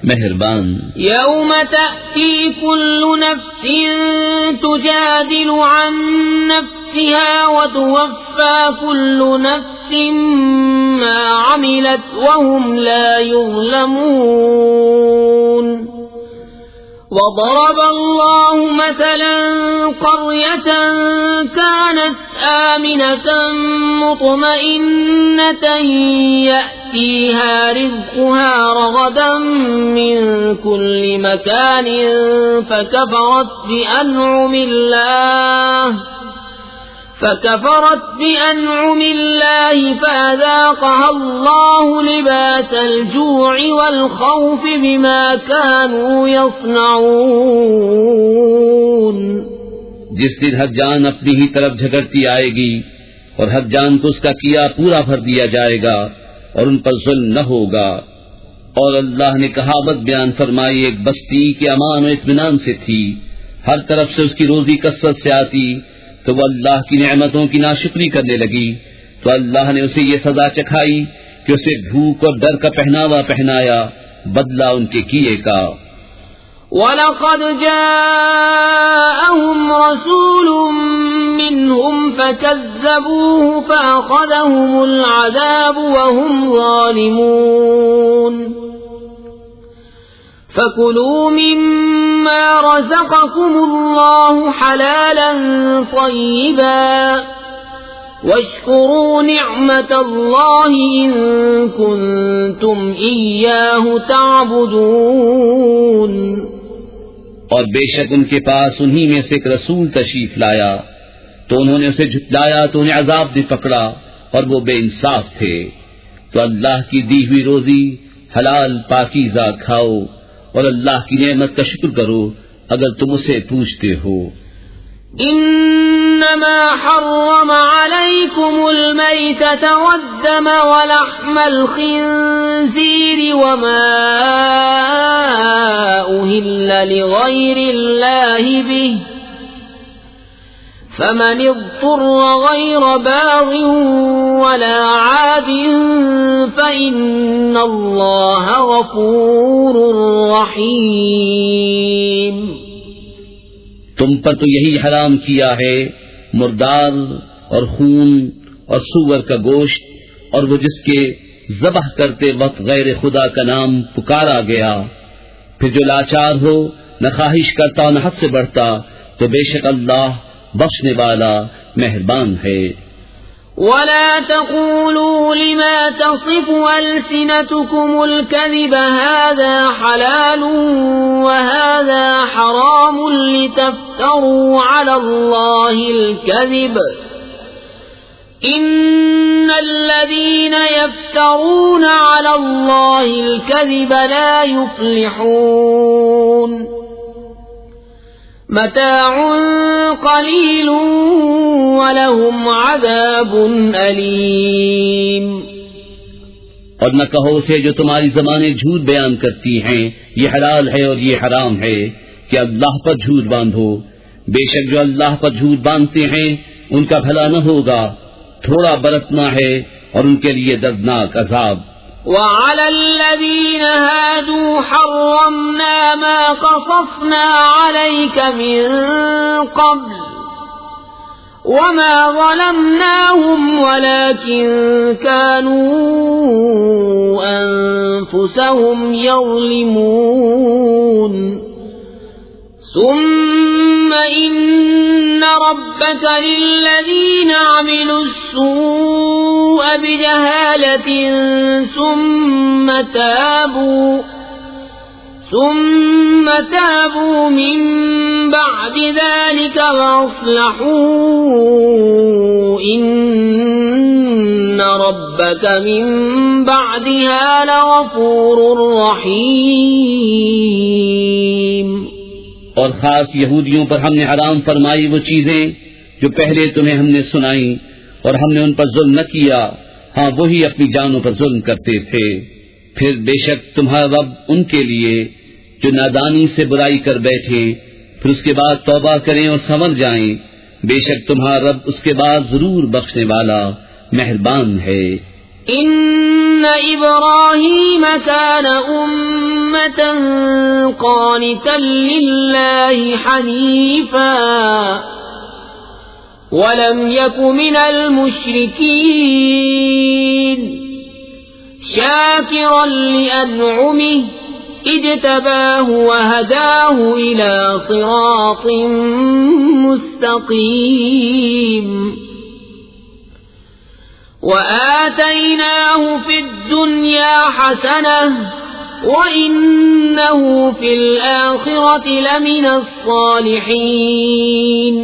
مہربان. یوم تأتی کل نفس تجادل عن نفسها وتوفى كل نفس ما عملت وهم لا يظلمون. وضرب الله مثلا قرية كانت آمنة مطمئنة يأتيها رزقها رغدا من كل مكان فكفرت بأنعم الله فأذاقها الله لباس الجوع والخوف بما كانوا يصنعون. جس دن ہر جان اپنی ہی طرف جھگڑتی آئے گی اور ہر جان کو اس کا کیا پورا بھر دیا جائے گا اور ان پر ظلم نہ ہوگا. اور اللہ نے کہاوت بیان فرمائی، ایک بستی کے امان و اطمینان سے تھی، ہر طرف سے اس کی روزی کثرت سے آتی، تو وہ اللہ کی نعمتوں کی ناشکری کرنے لگی تو اللہ نے اسے یہ سزا چکھائی کہ اسے بھوک اور ڈر کا پہناوا پہنایا، بدلہ ان کے کیے کا. وَلَقَدْ جَاءَهُمْ رَسُولٌ مِّنْهُمْ فَكَذَّبُوهُ فَأَخَذَهُمُ الْعَذَابُ وَهُمْ ظَالِمُونَ. فَكُلُوا مِمَّا رَزَقَكُمُ اللَّهُ حَلَالًا طَيِّبًا وَاشْكُرُوا نِعْمَةَ اللَّهِ إِن كُنتُمْ إِيَّاهُ تَعْبُدُونَ. اور بے شک ان کے پاس انہی میں سے ایک رسول تشریف لایا تو انہوں نے اسے جھٹلایا تو انہیں عذاب نے پکڑا اور وہ بے انصاف تھے. تو اللہ کی دی ہوئی روزی حلال پاکیزہ کھاؤ اور اللہ کی نعمت کا شکر کرو اگر تم اسے پوچھتے ہو. انما حرم عليكم الميتة والدم ولحم الخنزير وما أهل لغير الله به فمن اضطر غير باغ ولا عاد فإن الله غفور رحيم. تم پر تو یہی حرام کیا ہے مردار اور خون اور سور کا گوشت اور وہ جس کے ذبح کرتے وقت غیر خدا کا نام پکارا گیا پھر جو لاچار ہو، نہ خواہش کرتا نہ حد سے بڑھتا، تو بے شک اللہ بخشنے والا مہربان ہے۔ ولا تقولوا لما تصف ألسنتكم الكذب هذا حلال وهذا حرام لتفتروا على الله الكذب إن الذين يفترون على الله الكذب لا يفلحون متاع قلیل ولہم عذاب علیم۔ اور نہ کہو اسے جو تمہاری زبانیں جھوٹ بیان کرتی ہیں یہ حلال ہے اور یہ حرام ہے کہ اللہ پر جھوٹ باندھو، بے شک جو اللہ پر جھوٹ باندھتے ہیں ان کا بھلا نہ ہوگا، تھوڑا برتنا ہے اور ان کے لیے دردناک عذاب۔ وعلى الذين هادوا حرمنا ما قصصنا عليك من قبل وما ظلمناهم ولكن كانوا أنفسهم يظلمون ثم إن ربك للذين عملوا السوء بجهالة ثم تابوا من بعد ذلك وأصلحوا إن ربك من بعدها لغفور رحيم۔ اور خاص یہودیوں پر ہم نے حرام فرمائی وہ چیزیں جو پہلے تمہیں ہم نے سنائی، اور ہم نے ان پر ظلم نہ کیا، ہاں وہی اپنی جانوں پر ظلم کرتے تھے۔ پھر بے شک تمہارا رب ان کے لیے جو نادانی سے برائی کر بیٹھے پھر اس کے بعد توبہ کریں اور سنور جائیں، بے شک تمہارا رب اس کے بعد ضرور بخشنے والا مہربان ہے۔ ان ابراہیم کان امة قانتا للہ حنیفا ولم یک من المشرکین شاکرا لانعمه اجتباه وهداه الى صراط مستقیم وآتيناه في الدنيا حسنة وإنه في الآخرة لمن الصالحين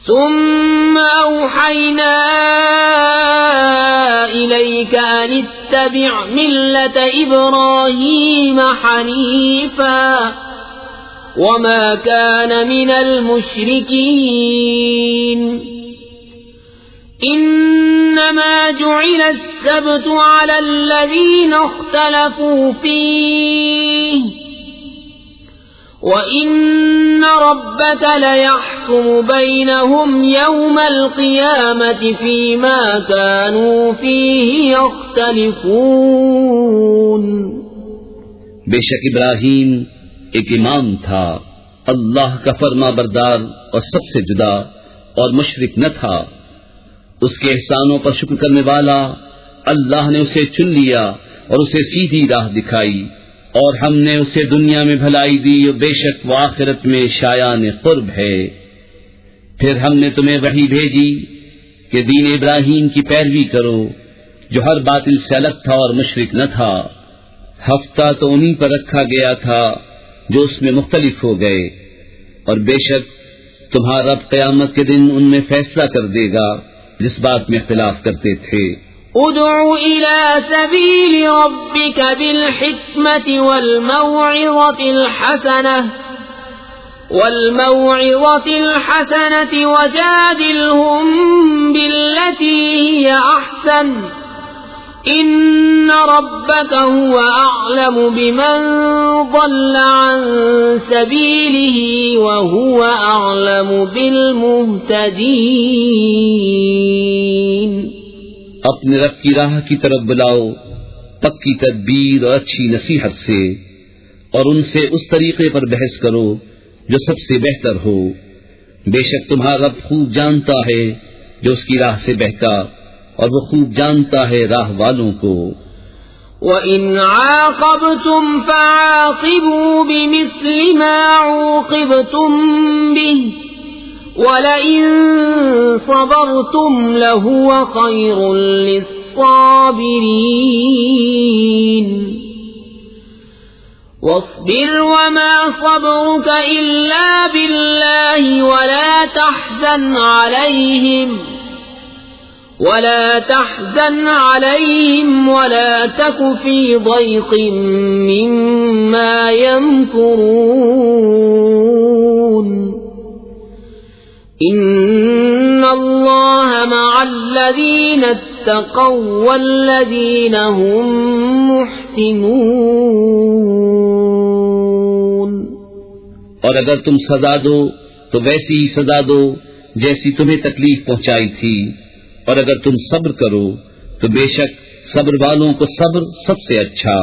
ثم أوحينا إليك أن اتبع ملة إبراهيم حنيفا وما كان من المشركين انما جعل السبت على الذين اختلفوا فيه وان ربك ليحكم بينهم يوم القيامة فيما كانوا فيه يختلفون۔ بے شک ابراہیم ایک امام تھا، اللہ کا فرما بردار اور سب سے جدا، اور مشرک نہ تھا، اس کے احسانوں پر شکر کرنے والا۔ اللہ نے اسے چن لیا اور اسے سیدھی راہ دکھائی، اور ہم نے اسے دنیا میں بھلائی دی، اور بے شک وہ آخرت میں شایان قرب ہے۔ پھر ہم نے تمہیں وحی بھیجی کہ دین ابراہیم کی پیروی کرو جو ہر باطل سے الگ تھا اور مشرک نہ تھا۔ ہفتہ تو انہی پر رکھا گیا تھا جو اس میں مختلف ہو گئے، اور بے شک تمہارا رب قیامت کے دن ان میں فیصلہ کر دے گا جس بات میں اختلاف کرتے تھے۔ ادع الى سبیل ربک بالحکمت والموعظة الحسنة وجادلهم بالتي هي احسن ان ربك هو اعلم بمن ضل عن سبيله وهو اعلم بالمهتدين۔ اپنے رب کی راہ کی طرف بلاؤ پکی تدبیر اور اچھی نصیحت سے، اور ان سے اس طریقے پر بحث کرو جو سب سے بہتر ہو، بے شک تمہارا رب خوب جانتا ہے جو اس کی راہ سے بہتا، اور وہ خوب جانتا ہے راہ والوں کو۔ وَإِنْ عَاقَبْتُمْ فَعَاقِبُوا بِمِثْلِ مَا عُوقِبْتُمْ بِهِ وَلَئِن صَبَرْتُمْ لَهُوَ خَيْرٌ لِلصَّابِرِينَ وَاصْبِرْ وَمَا صَبْرُكَ إِلَّا بِاللَّهِ وَلَا تحزن عليهم ولا تك في ضيق مما يمكرون إن الله مع الذين اتقوا والذين هم محسنون. اور اگر تم سزا دو تو ویسی ہی سزا دو جیسی تمہیں تکلیف پہنچائی تھی، اور اگر تم صبر کرو تو بے شک صبر والوں کو صبر سب سے اچھا